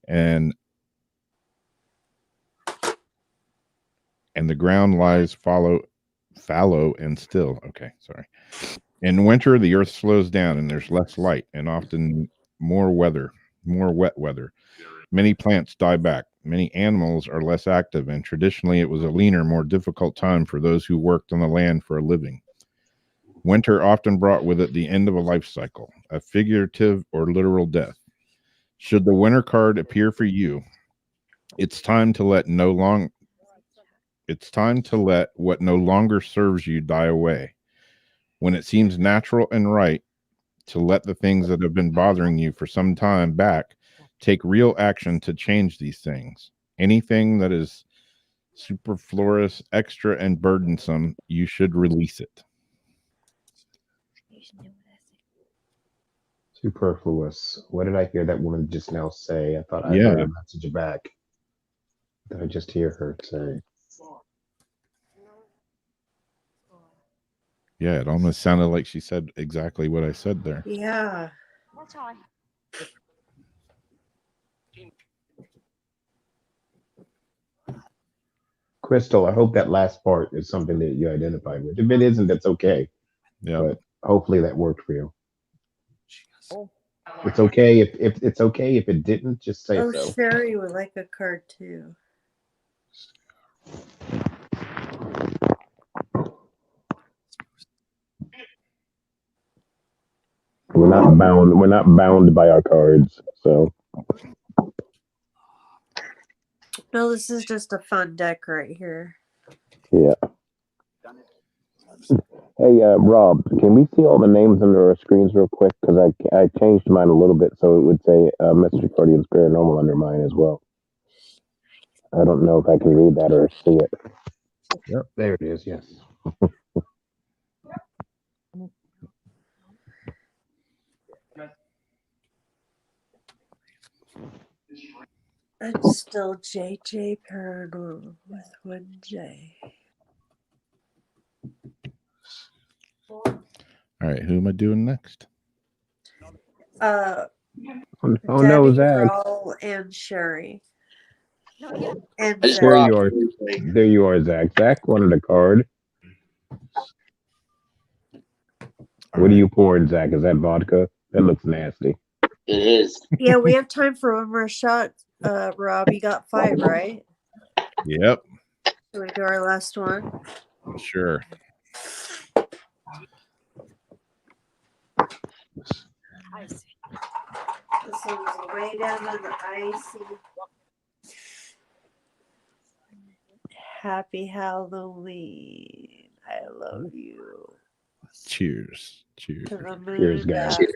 and the ground lies fallow and still. Okay, sorry. In winter, the earth slows down and there's less light and often more wet weather. Many plants die back. Many animals are less active, and traditionally it was a leaner, more difficult time for those who worked on the land for a living. Winter often brought with it the end of a life cycle, a figurative or literal death. Should the winter card appear for you, it's time to let what no longer serves you die away. When it seems natural and right to let the things that have been bothering you for some time back, take real action to change these things. Anything that is superfluous, extra, and burdensome, you should release it. Superfluous. What did I hear that woman just now say? I thought I Yeah. heard a message back. Did I just hear her say? Yeah, it almost sounded like she said exactly what I said there. Yeah. Crystal, I hope that last part is something that you identify with. If it isn't, that's okay. Yeah. But hopefully that worked for you. It's okay if it's okay if it didn't, just say Oh, so. Sherry would like a card too. We're not bound by our cards, so No, this is just a fun deck right here. yeah. Hey, Rob, can we see all the names under our screens real quick? Because I changed mine a little bit so it would say Mystery Guardians Paranormal under mine as well. I don't know if I can read that or see it. Yep, there it is. Yes. I'm still JJ Paranormal with one J. All right, who am I doing next? Oh no, Debbie, Zach. Raul, and Sherry. And I just Zach. There brought you are. There you are, Zach. Zach wanted a card. What are you pouring, Zach? Is that vodka? That looks nasty. It is. Yeah, we have time for one more shot. Rob, you got 5, right? Yep, Should we do our last one? sure. This one's way down in the icy. Happy Halloween. I love you. Cheers. Cheers. To the moon Cheers, and guys. back.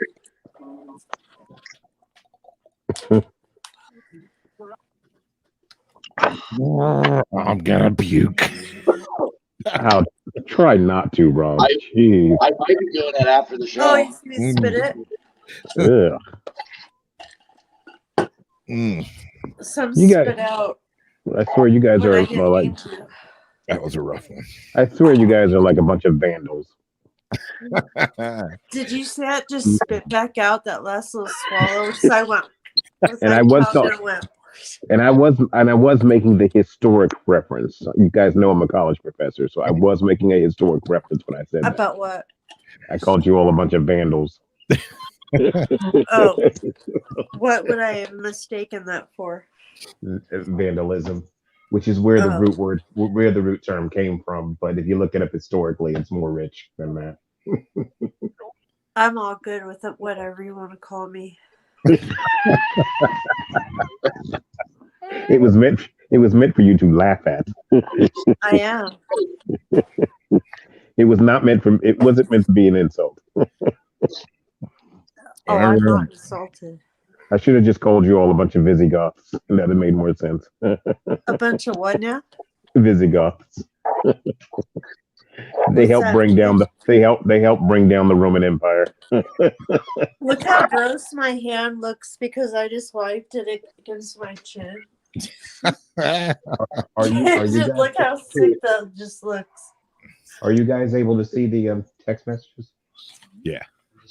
I'm gonna puke. I'll try not to, Rob. I- Jeez. I might be doing that after the show. Oh, he's gonna spit it. Ugh. Mm, Some You got- spit out. I swear you guys when I are didn't like. mean to. that was a rough one. I swear you guys are like a bunch of vandals. Did you see that just spit back out that last little swallow? So I went. And I was tongue so- went. And I was making the historic reference. You guys know I'm a college professor, so I was making a historic reference when I said that. About what? I called you all a bunch of vandals. Oh, what would I have mistaken that for? Vandalism, which is where the Oh. where the root term came from. But if you look it up historically, it's more rich than that. I'm all good with it, whatever you want to call me. It was meant for you to laugh at. I am. It wasn't meant to be an insult. Oh, I'm not insulted. I should have just called you all a bunch of Visigoths. That would have made more sense. A bunch of what now? Visigoths. They What's help that bring mean? down the Roman Empire. Look how gross my hand looks because I just wiped it against my chin. Are you guys, Look how sick that just looks. are you guys able to see the text messages? Yeah.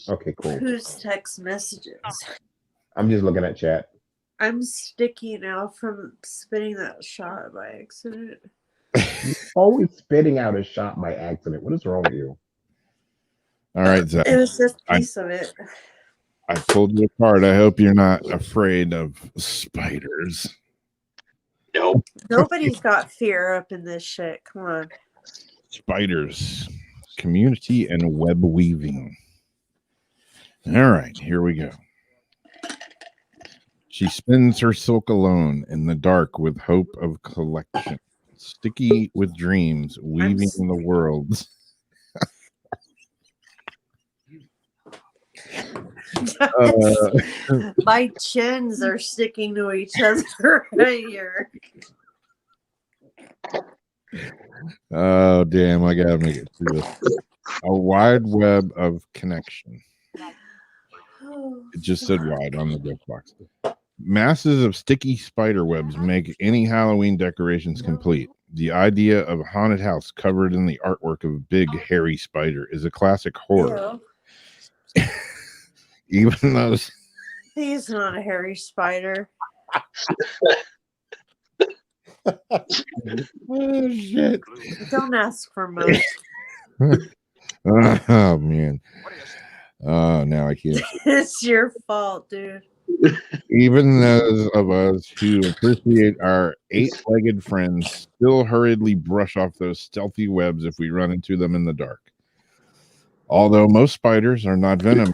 Okay, cool. Whose text messages? I'm just looking at chat. I'm sticky now from spitting that shot by accident. Always spitting out a shot by accident. What is wrong with you? All right, Zach. It was just a piece of it. I pulled you apart. I hope you're not afraid of spiders. Nope. Nobody's got fear up in this shit. Come on. Spiders, community and web weaving. All right, here we go. She spins her silk alone in the dark with hope of collection. Sticky with dreams, weaving in the worlds. My chins are sticking to each other right here. Oh, damn, I gotta make it through this. A wide web of connection. It just said wide on the gift box. Masses of sticky spider webs make any Halloween decorations complete. The idea of a haunted house covered in the artwork of a big hairy spider is a classic horror. Ew. Even those He's not a hairy spider. oh shit. Don't ask for much. Oh man. Oh, now I can't. It's your fault, dude. Even those of us who appreciate our 8-legged friends still hurriedly brush off those stealthy webs if we run into them in the dark. Although most spiders are not venomous,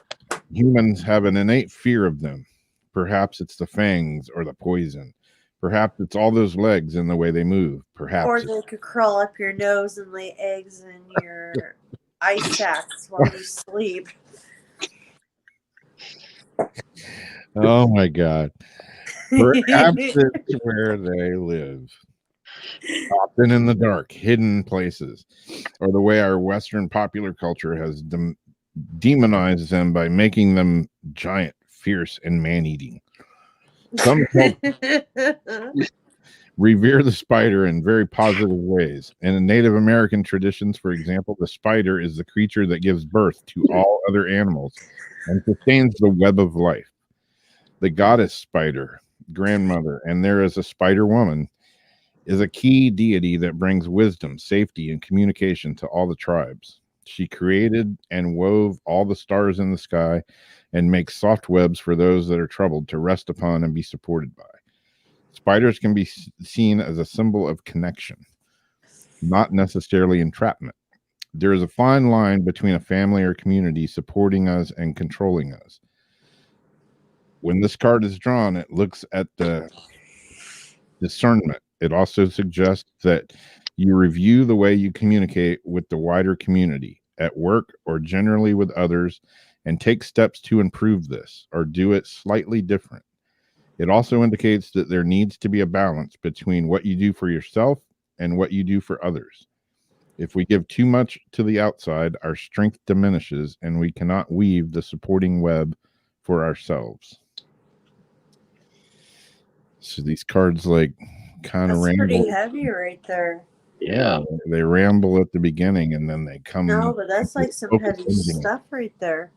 humans have an innate fear of them. Perhaps it's the fangs or the poison. Perhaps it's all those legs and the way they move. Perhaps Or they could crawl up your nose and lay eggs in your ice sacks while you sleep. oh my god. Perhaps it's where they live. Often in the dark, hidden places, or the way our Western popular culture has demonized them by making them giant, fierce, and man-eating. Some revere the spider in very positive ways. In Native American traditions, for example, the spider is the creature that gives birth to all other animals and sustains the web of life. The goddess spider, grandmother, and there is a spider woman, is a key deity that brings wisdom, safety, and communication to all the tribes. She created and wove all the stars in the sky and makes soft webs for those that are troubled to rest upon and be supported by. Spiders can be seen as a symbol of connection, not necessarily entrapment. There is a fine line between a family or community supporting us and controlling us. When this card is drawn, it looks at the discernment. It also suggests that you review the way you communicate with the wider community, at work, or generally with others, and take steps to improve this or do it slightly different. It also indicates that there needs to be a balance between what you do for yourself and what you do for others. If we give too much to the outside, our strength diminishes and we cannot weave the supporting web for ourselves. So these cards like kind of That's pretty ramble. heavy right there. Yeah, they ramble at the beginning and then they come. No, but that's like some heavy stuff right there.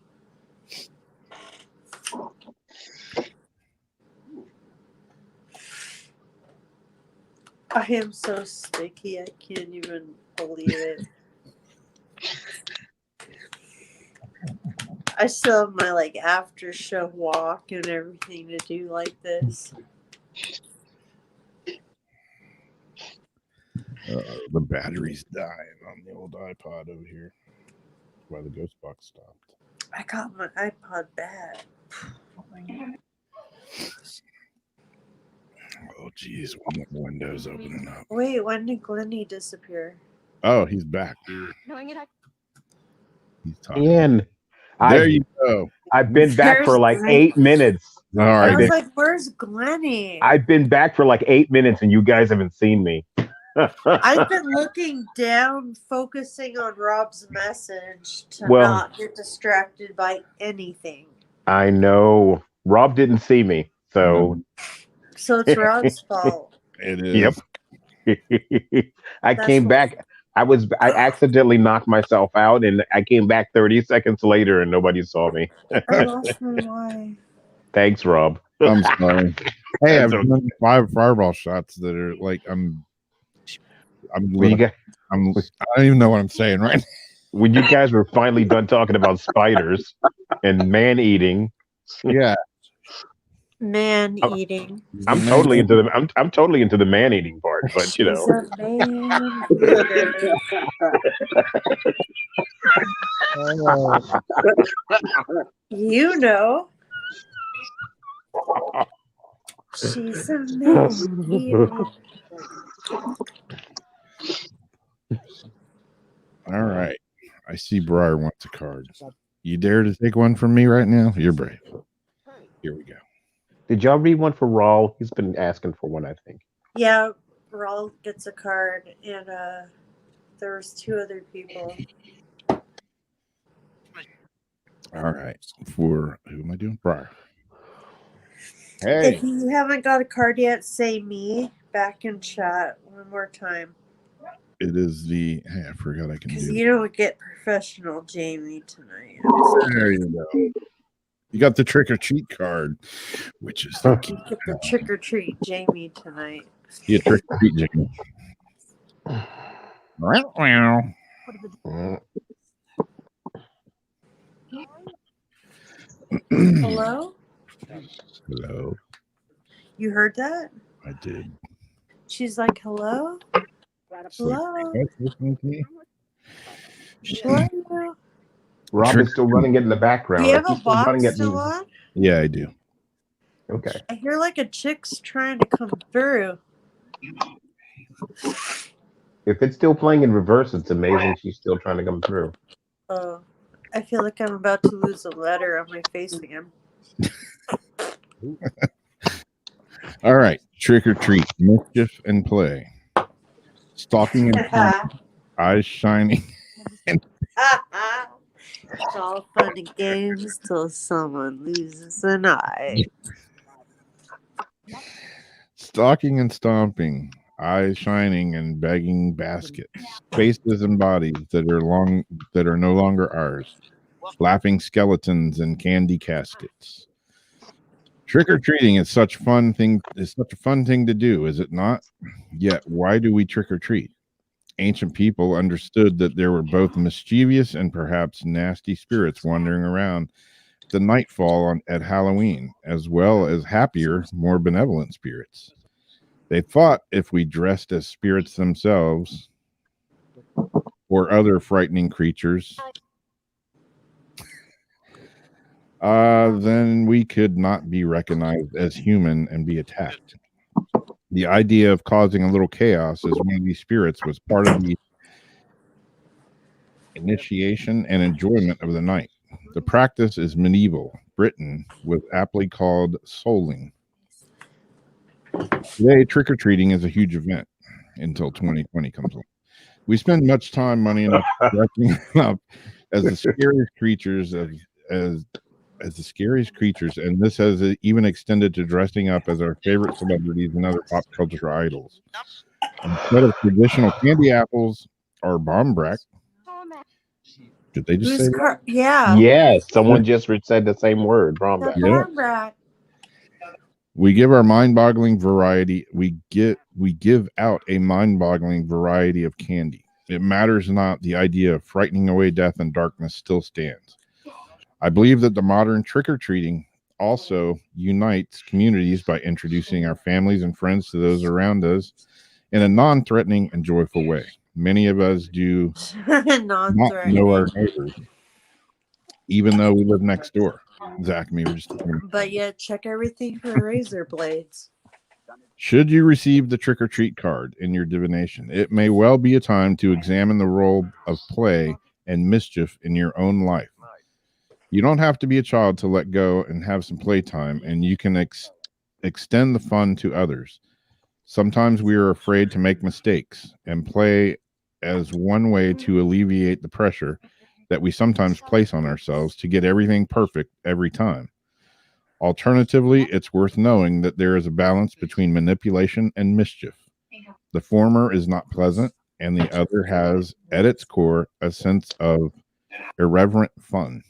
I am so sticky, I can't even believe it. I still have my like after show walk and everything to do like this. The battery's dying on the old iPod over here. That's why the ghost box stopped. I got my iPod back. Oh, geez. Windows opening up. Wait, when did Glennie disappear? Oh, he's back. He's talking. Ian, There you go. I've been back for There's like Glennie. 8 minutes. All I right. was like, where's Glennie? I've been back for like 8 minutes and you guys haven't seen me. I've been looking down, focusing on Rob's message to Well- not get distracted by anything. I know. Rob didn't see me. So So it's Rob's fault. It is. Yep. I That's came what- back. I accidentally knocked myself out and I came back 30 seconds later and nobody saw me. I lost my mind. Thanks, Rob. I'm sorry. Hey, I've That's okay. done 5 fireball shots that are like I'm When you, I don't even know what I'm saying right now. when you guys were finally done talking about spiders and man eating, Yeah. Man Oh. eating. I'm totally into the I'm totally into the man eating part, but you He's know. a man eater. You know. She's a man eater. All right. I see Briar wants a card. You dare to take one from me right now? You're brave. Here we go. Did y'all read one for Rawl? He's been asking for one, I think. Yeah, Raul gets a card, and there was 2 other people. All right. For who am I doing? Briar. Hey. If you haven't got a card yet, say me back in chat one more time. It is the hey, I forgot I can Because do. you don't get professional Jamie tonight. There you go. You got the trick or treat card, which is the key. Get the trick or treat Jamie tonight. Yeah, trick or treat, Jamie. Wow. Hello? Hello. You heard that? I did. She's like, hello? Hello? That's listening to me? Hello? Rob is still running it in the background. Do you have Like, a he's still running box it still in- on? Yeah, I do. Okay. I hear like a chick's trying to come through. If it's still playing in reverse, it's amazing she's still trying to come through. Oh, I feel like I'm about to lose a letter on my face again. All right. Trick or treat. Mischief and play. Stalking and taunting, eyes shining. It's all fun and games till someone loses an eye. Stalking and stomping, eyes shining and begging baskets, faces and bodies that are no longer ours, laughing skeletons and candy caskets. Trick or treating is such fun thing. Is such a fun thing to do, is it not? Yet, why do we trick or treat? Ancient people understood that there were both mischievous and perhaps nasty spirits wandering around the nightfall at Halloween, as well as happier, more benevolent spirits. They thought if we dressed as spirits themselves or other frightening creatures, then we could not be recognized as human and be attacked. The idea of causing a little chaos as one of these spirits was part of the initiation and enjoyment of the night. The practice is medieval. Britain was aptly called souling. Today, trick-or-treating is a huge event until 2020 comes along. We spend much time, money, and dressing up as the scariest creatures as the scariest creatures, and this has even extended to dressing up as our favorite celebrities and other pop culture idols. Instead of traditional candy apples or Bombrack, did they just say that? Yeah. Yes, someone just said the same word, The Bromback. Yeah. farm rat. We give our mind-boggling variety. We give out a mind-boggling variety of candy. It matters not. The idea of frightening away death and darkness still stands. I believe that the modern trick-or-treating also unites communities by introducing our families and friends to those around us in a non-threatening and joyful way. Many of us do not know our Non-threatening. neighbors, even though we live next door. Zach and me were just But yet, check everything for razor blades. Should you receive the trick-or-treat card in your divination, it may well be a time to examine the role of play and mischief in your own life. You don't have to be a child to let go and have some playtime, and you can extend the fun to others. Sometimes we are afraid to make mistakes, and play as one way to alleviate the pressure that we sometimes place on ourselves to get everything perfect every time. Alternatively, it's worth knowing that there is a balance between manipulation and mischief. The former is not pleasant, and the other has, at its core, a sense of irreverent fun.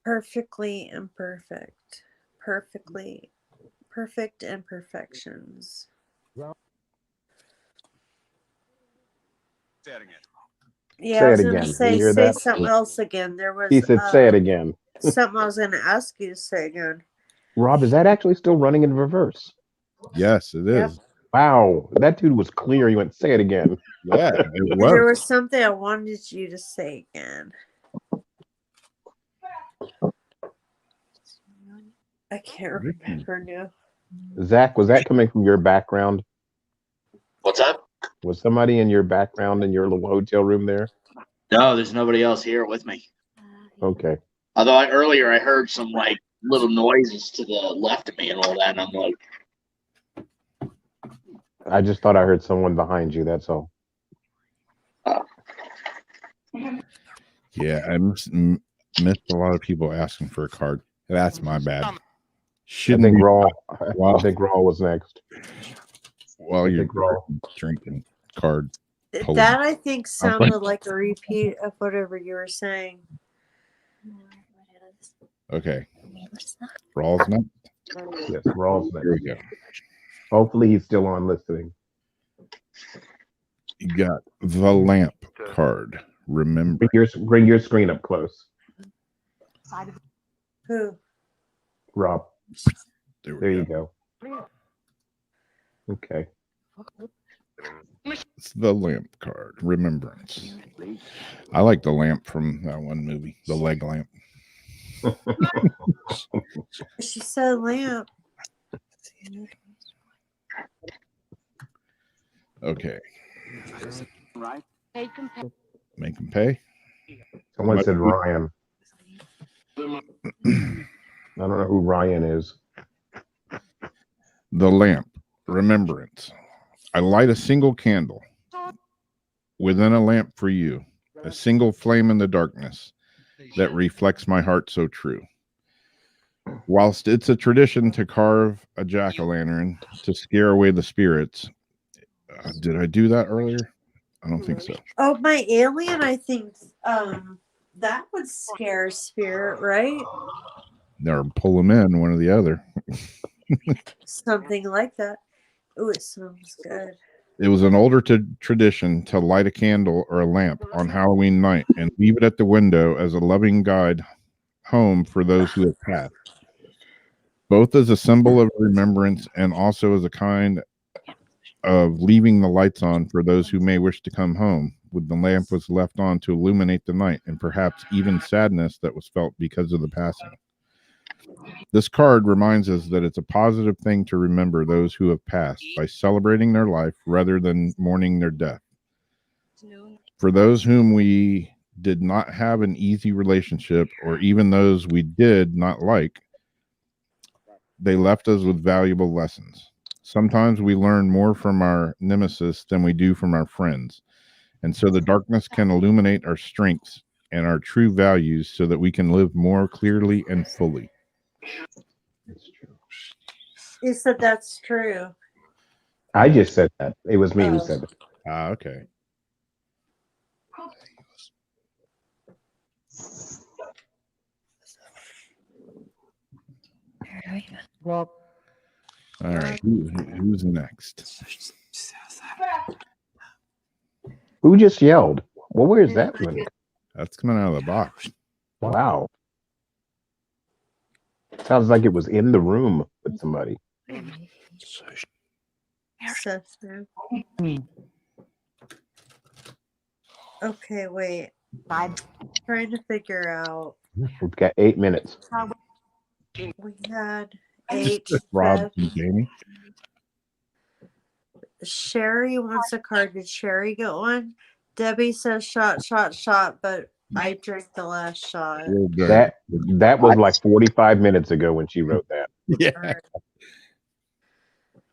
Perfectly imperfect. Perfectly perfect imperfections. Yeah, Say I was it gonna again. say You hear say that? something else again. There was He said, "Say it again." something I was gonna ask you to say again. Rob, is that actually still running in reverse? Yes, it Yep. is. Wow, that dude was clear. He went, "Say it again." Yeah, it There was. was something I wanted you to say again. I can't remember now. Zach, was that coming from your background? What's up? Was somebody in your background in your little hotel room there? No, there's nobody else here with me. Okay. Although earlier I heard some like little noises to the left of me and all that, and I'm like, I just thought I heard someone behind you. That's all. Yeah, I missed a lot of people asking for a card. That's my bad. I Shouldn't think be Raw. Wow. I think Raw was next. while I you're think Raw. drinking card. Pulling. That I think sounded like a repeat of whatever you were saying. Okay. Raw's next. Yes, Raw's next. Here we go. Hopefully, he's still on listening. You got the lamp card. Remember. Bring your screen up close, Who? Rob. There you go. Okay. It's the lamp card. Remembrance. I like the lamp from that one movie, the leg lamp. She said lamp. Okay. Make him pay. Someone said Ryan. I don't know who Ryan is. The lamp. Remembrance. I light a single candle within a lamp for you, a single flame in the darkness that reflects my heart so true. Whilst it's a tradition to carve a jack-o'-lantern to scare away the spirits, did I do that earlier? I don't think so. Oh, my alien, I think that would scare a spirit, right? or pull them in, one or the other. Something like that. Oh, it smells good. It was an older tradition to light a candle or a lamp on Halloween night and leave it at the window as a loving guide home for those who have passed, both as a symbol of remembrance and also as a kind of leaving the lights on for those who may wish to come home, with the lamp was left on to illuminate the night and perhaps even sadness that was felt because of the passing. This card reminds us that it's a positive thing to remember those who have passed by celebrating their life rather than mourning their death. For those whom we did not have an easy relationship, or even those we did not like, they left us with valuable lessons. Sometimes we learn more from our nemesis than we do from our friends. And so the darkness can illuminate our strengths and our true values so that we can live more clearly and fully. You said that's true. I just said that. It was me who said it. Okay. Rob. All right. Who's next? Who just yelled? Well, where's that one? That's coming out of the box. Wow. Sounds like it was in the room with somebody. Sister. Okay, wait. I'm trying to figure out. We've got 8 minutes. We had 8. Rob and Jamie. Sherry wants a card. Did Sherry get one? Debbie says shot, but I drank the last shot. That was like 45 minutes ago when she wrote that. Yeah.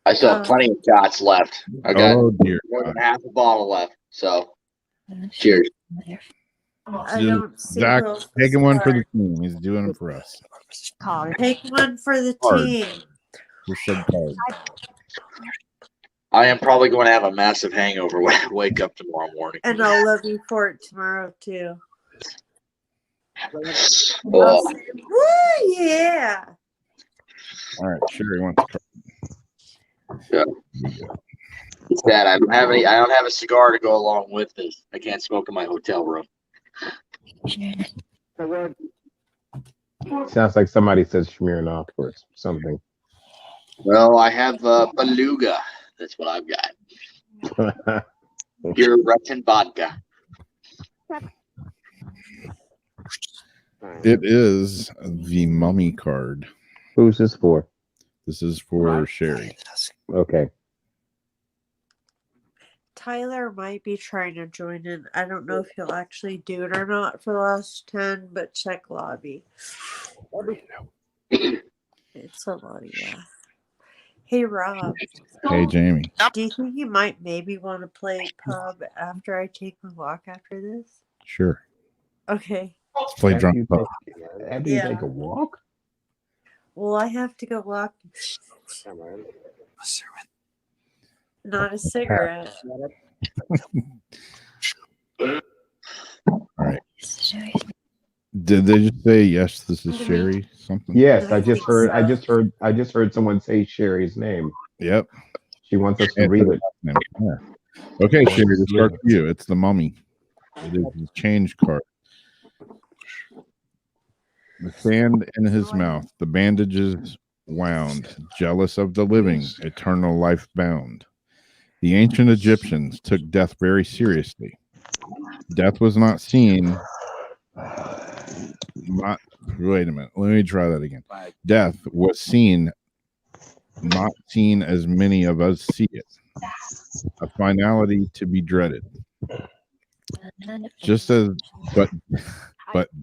I still have plenty of shots left. I got Oh dear. more than half a bottle left. So, cheers. I don't see Zach who else taking is one for the card. team. He's doing it for us. Take one for the Card. team. For said card. I am probably going to have a massive hangover when I wake up tomorrow morning. And I'll love you for it tomorrow too. Oh, Woo, yeah. All right, Sherry wants a card. it's sad. I don't have a cigar to go along with this. I can't smoke in my hotel room. Sounds like somebody says Smirnoff or something. Well, I have Beluga. That's what I've got. Pure Russian vodka. It is the mummy card. Who's this for? This is for Sherry. Okay. Tyler might be trying to join in. I don't know if he'll actually do it or not for the last 10, but check lobby. It's a lobby, yeah. Hey, Rob. Hey, Jamie. Do you think you might maybe want to play pub after I take my walk after this? Sure. Okay. Let's play After drunk you pub. After you Yeah. take a walk? Well, I have to go walk. Not a cigarette. All right. Did they just say yes? This is Sherry. Something. Yes, I just heard someone say Sherry's name. Yep. She wants us to read it. Yeah. Okay, Sherry. This start for you. It's the mummy. It is the change card. The sand in his mouth, the bandages wound, jealous of the living, eternal life bound. The ancient Egyptians took death very seriously. Death was not seen. Wait a minute. Let me try that again. Death was seen, not seen as many of us see it. A finality to be dreaded. Just as, but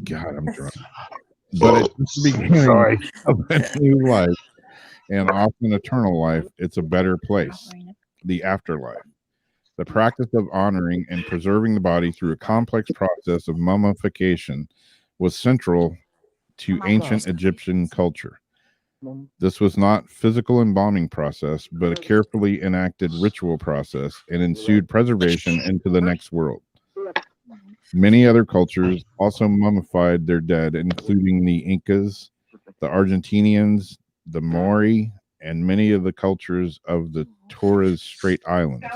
God, I'm drunk. But at the beginning of a new life, and often eternal life, it's a better place, the afterlife. The practice of honoring and preserving the body through a complex process of mummification was central to ancient Egyptian culture. This was not physical embalming process, but a carefully enacted ritual process and ensued preservation into the next world. Many other cultures also mummified their dead, including the Incas, the Argentinians, the Maori, and many of the cultures of the Torres Strait Islands.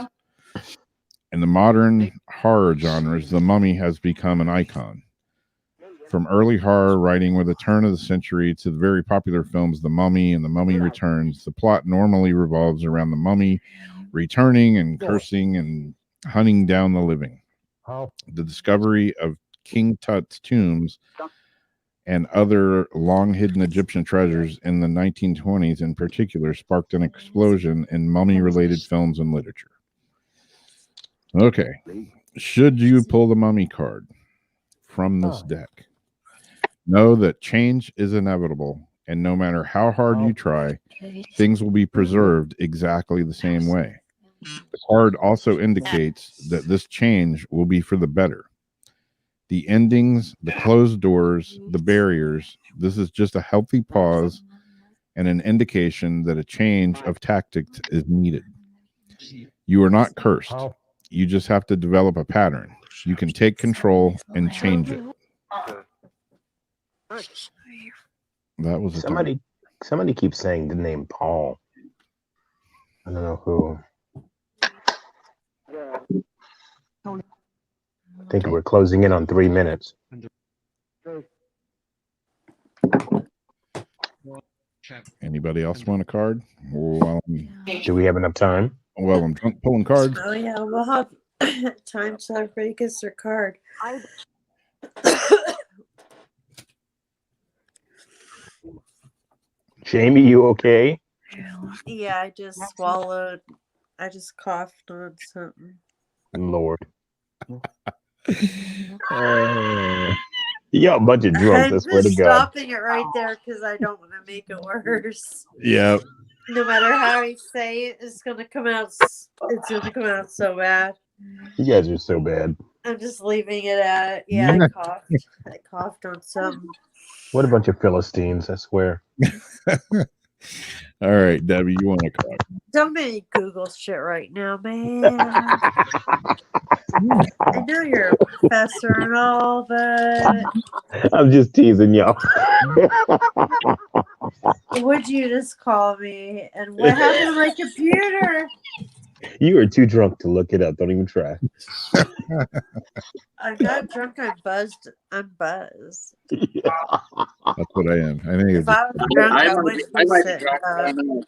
In the modern horror genres, The Mummy has become an icon. From early horror writing with the turn of the century to the very popular films The Mummy and The Mummy Returns, the plot normally revolves around the mummy returning and cursing and hunting down the living. The discovery of King Tut's tombs and other long-hidden Egyptian treasures in the 1920s in particular sparked an explosion in mummy-related films and literature. Okay. Should you pull the mummy card from this deck? Know that change is inevitable, and no matter how hard you try, things will be preserved exactly the same way. The card also indicates that this change will be for the better. The endings, the closed doors, the barriers, this is just a healthy pause and an indication that a change of tactics is needed. You are not cursed. You just have to develop a pattern. You can take control and change it. That was somebody keeps saying the name Paul. I don't know who. I think we're closing in on 3 minutes. Anybody else want a card? Well, Do we have enough time? Well, I'm drunk pulling cards. Oh yeah, we'll have time till everybody gets their card. Jamie, you okay? Yeah, I just swallowed. I just coughed on something. Lord. You got a bunch of drunks, I I'm swear to just God. stopping it right there because I don't want to make it worse. Yeah. No matter how I say it, it's gonna come out. It's gonna come out so bad. You guys are so bad. I'm just leaving it at I coughed. I coughed on something. What a bunch of Philistines, I swear. All right, Debbie, you want a card? Don't make me Google shit right now, man. I know you're a professor and all, but I'm just teasing y'all. would you just call me? And what happened to my computer? You are too drunk to look it up. Don't even try. I'm not drunk. I'm buzzed. I'm buzzed. That's what I am. I think If it's I was drunk, I wouldn't I be might be sitting drunk. I up. don't know.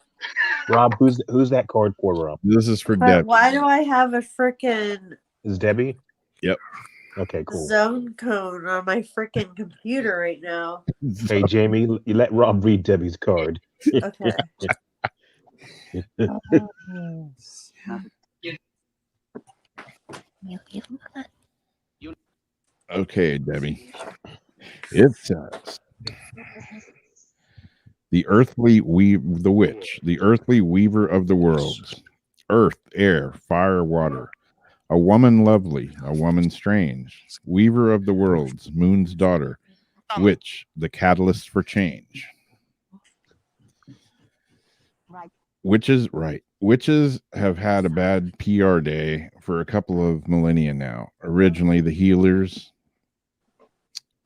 Rob, who's that card for, Rob? this is for But Debbie. why do I have a freaking Is Debbie? Yep. Okay, cool. zone code on my freaking computer right now? Hey, Jamie, you let Rob read Debbie's card. Okay. Okay, Debbie. It says the earthly the earthly weaver of the worlds, earth, air, fire, water, a woman lovely, a woman strange, weaver of the worlds, moon's daughter, witch, the catalyst for change. Witches have had a bad PR day for a couple of millennia now. Originally, the healers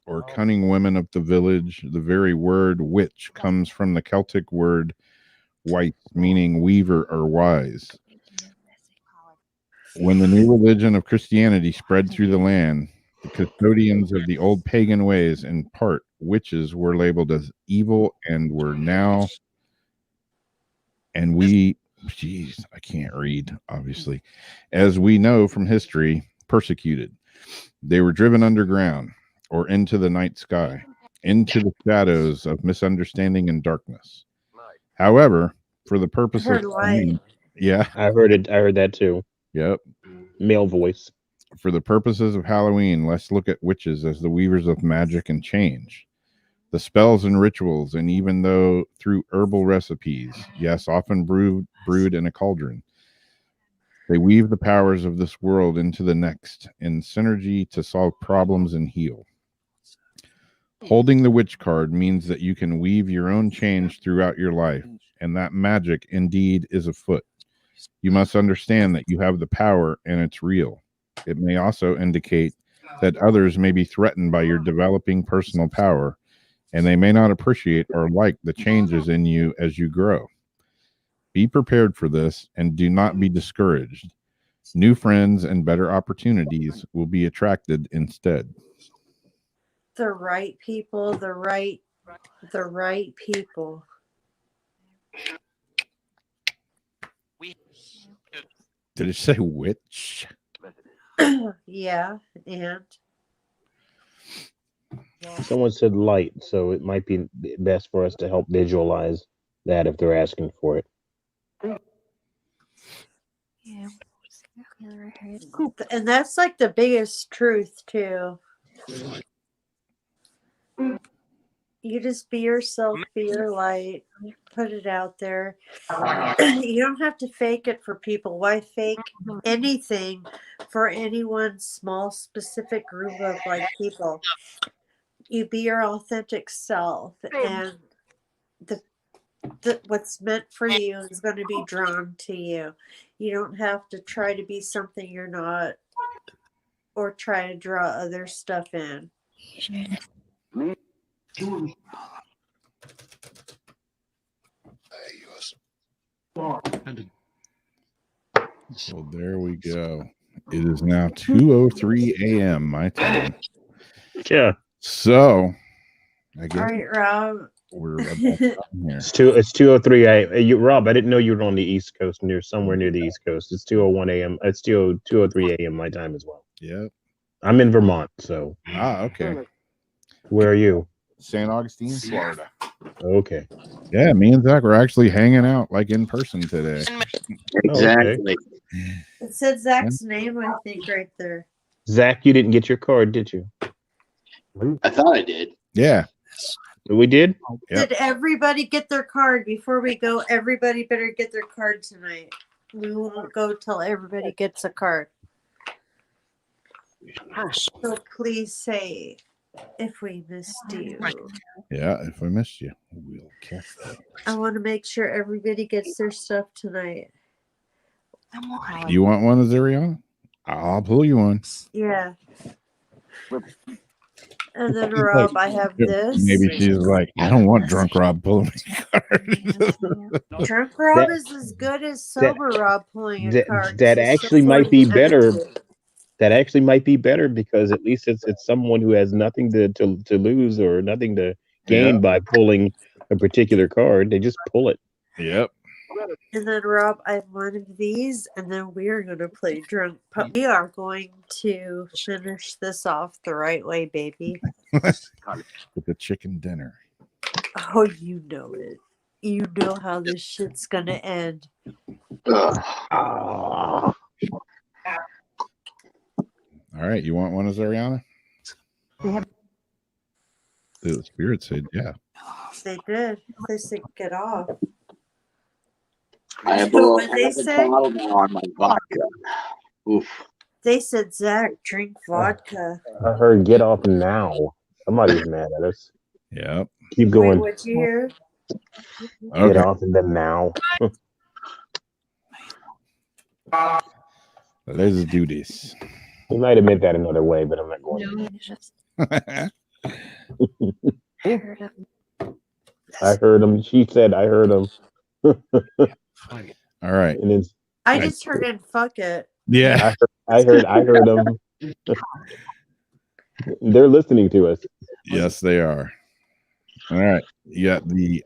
or cunning women of the village. The very word witch comes from the Celtic word wight, meaning weaver or wise. When the new religion of Christianity spread through the land, the custodians of the old pagan ways, in part witches, were labeled as evil and were now, and we, I can't read, obviously, as we know from history, persecuted. They were driven underground or into the night sky, into the shadows of misunderstanding and darkness. However, for the purpose of light. yeah, I heard it. I heard that too. Yep. Male voice. For the purposes of Halloween, let's look at witches as the weavers of magic and change. The spells and rituals, and even though through herbal recipes, yes, often brewed in a cauldron, they weave the powers of this world into the next in synergy to solve problems and heal. Holding the witch card means that you can weave your own change throughout your life, and that magic indeed is afoot. You must understand that you have the power and it's real. It may also indicate that others may be threatened by your developing personal power, and they may not appreciate or like the changes in you as you grow. Be prepared for this and do not be discouraged. New friends and better opportunities will be attracted instead. The right people, the right people. Did it say which? Yeah, and Someone said light, so it might be best for us to help visualize that if they're asking for it. Yeah. and that's like the biggest truth too. You just be yourself, be your light, put it out there. You don't have to fake it for people. Why fake anything for any one small specific group of like people? You be your authentic self, and the what's meant for you is going to be drawn to you. You don't have to try to be something you're not, or try to draw other stuff in. Well, there we go. It is now 2:03 a.m. my time. Yeah. So, I All guess right, Rob. we're about done here. It's 2:03 a.m. Rob, I didn't know you were on the East Coast, near somewhere near the East Coast. It's 2:01 a.m. It's still 2:03 a.m. my time as well. Yep. I'm in Vermont, so Okay. where are you? St. Augustine, Florida. Okay. Yeah, me and Zach were actually hanging out like in person today. Exactly. It said Zach's name, I think, right there. Zach, you didn't get your card, did you? I thought I did. Yeah. We did? Yep. Did everybody get their card before we go? Everybody better get their card tonight. We won't go till everybody gets a card. So please say if we missed you. Yeah, if I missed you, we'll catch that. I want to make sure everybody gets their stuff tonight. You want one, Azariana? I'll pull you one. Yeah. And then Rob, I have this. Maybe she's like, I don't want drunk Rob pulling my card. Drunk Rob is as good as sober Rob pulling a card. That So actually support might be him. better. That actually might be better because at least it's someone who has nothing to lose or nothing to gain by pulling a particular card. They just pull it. Yep. And then Rob, I have one of these, and then we are going to play drunk. We are going to finish this off the right way, baby. With the chicken dinner. Oh, you know it. You know how this shit's going to end. All right, you want one, Azariana? The spirit said, yeah. They did. They said, get off. I have What'd they a say? bottle now on my vodka. Oof. They said, Zach, drink vodka. I heard get off now. Somebody's mad at us. Yep. Keep Wait, going. what'd you hear? Get Okay. off and then now. Let's do this. He might have meant that another way, but I'm not going to. I heard of I heard him. She said, I heard him. All right. And then I just heard in fuck it. Yeah. I heard them. They're listening to us. Yes, they are. All right. You got the,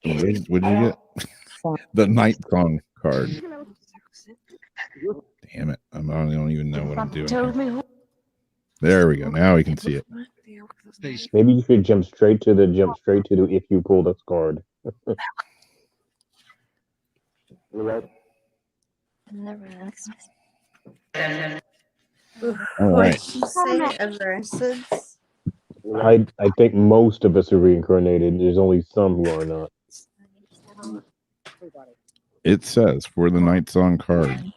what'd you get? The night song card. Damn it. I don't even know what I'm doing here. There we go. Now we can see it. Maybe you should jump straight to the if you pull this card. All right. What'd you say? Evanescence? I think most of us are reincarnated. There's only some who are not. It says for the night song card,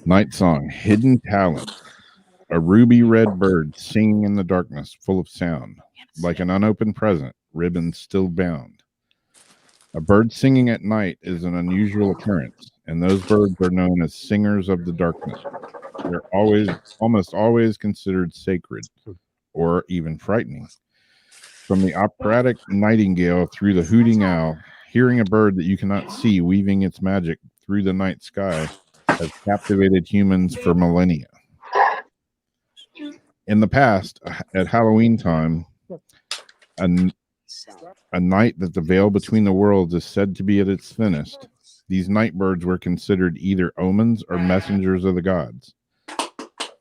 night song, hidden talent, a ruby red bird singing in the darkness, full of sound, like an unopened present, ribbon still bound. A bird singing at night is an unusual occurrence, and those birds are known as singers of the darkness. They're almost always considered sacred or even frightening. From the operatic nightingale through the hooting owl, hearing a bird that you cannot see weaving its magic through the night sky has captivated humans for millennia. In the past, at Halloween time, a night that the veil between the worlds is said to be at its thinnest, these night birds were considered either omens or messengers of the gods.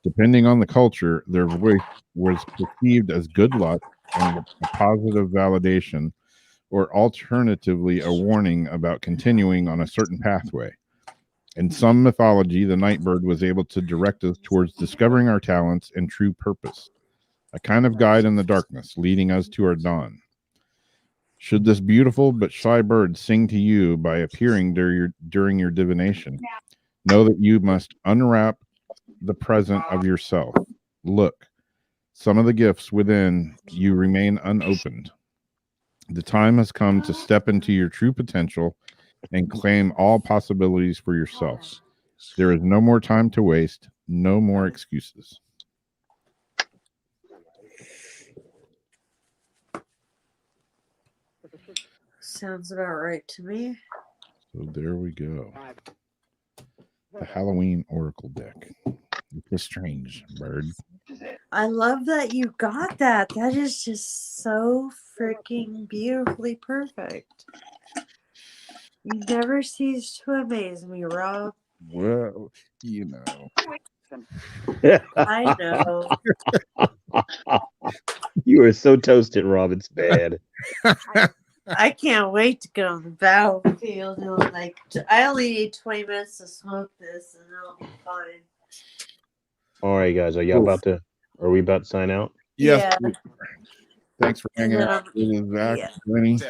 Depending on the culture, their voice was perceived as good luck and a positive validation, or alternatively a warning about continuing on a certain pathway. In some mythology, the night bird was able to direct us towards discovering our talents and true purpose, a kind of guide in the darkness, leading us to our dawn. Should this beautiful but shy bird sing to you by appearing during your divination, know that you must unwrap the present of yourself. Look, some of the gifts within you remain unopened. The time has come to step into your true potential and claim all possibilities for yourself. There is no more time to waste, no more excuses. Sounds about right to me. So there we go. The Halloween Oracle deck. It's a strange bird. I love that you got that. That is just so freaking beautifully perfect. You never cease to amaze me, Rob. Well, you know. I know. You are so toasted, Rob. It's bad. I can't wait to get on the battlefield. I only need 20 minutes to smoke this and it'll be fine. All right, guys. Are we about to sign out? Yes. Yeah. Thanks for hanging And then out with Zach, yeah. Lenny, and No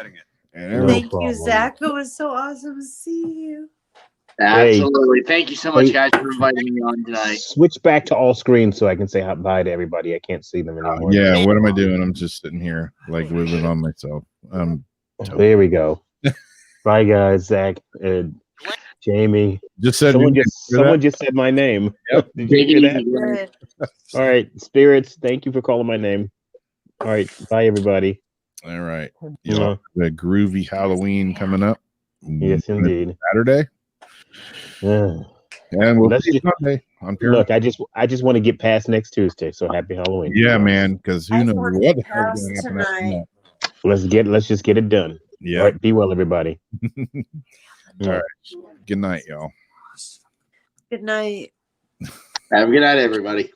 everyone. Thank problem. you, Zach. It was so awesome to see you. Absolutely. Thank you so much, Hey. guys, for inviting me on tonight. Switch back to all screens so I can say bye to everybody. I can't see them anymore. Yeah, what am I doing? I'm just sitting here, like living on myself. There we go. Bye, guys. Zach, Jamie. Just said Someone just said my name. Yep. Did you Take it hear that? easy, Lenny. Good. All right, spirits. Thank you for calling my name. All right, bye, everybody. All right. The groovy Halloween coming up. Yes, indeed. Saturday. Yeah. And we'll Let's see you just- Sunday on Pyramid. Look, I just want to get past next Tuesday. So happy Halloween. Yeah, man, because who I knows want what to the hell's going to pass happen after tonight. that. Let's just get it done. Yeah. All right, be well, everybody. All right. Good night, y'all. Good night. Have a good night, everybody.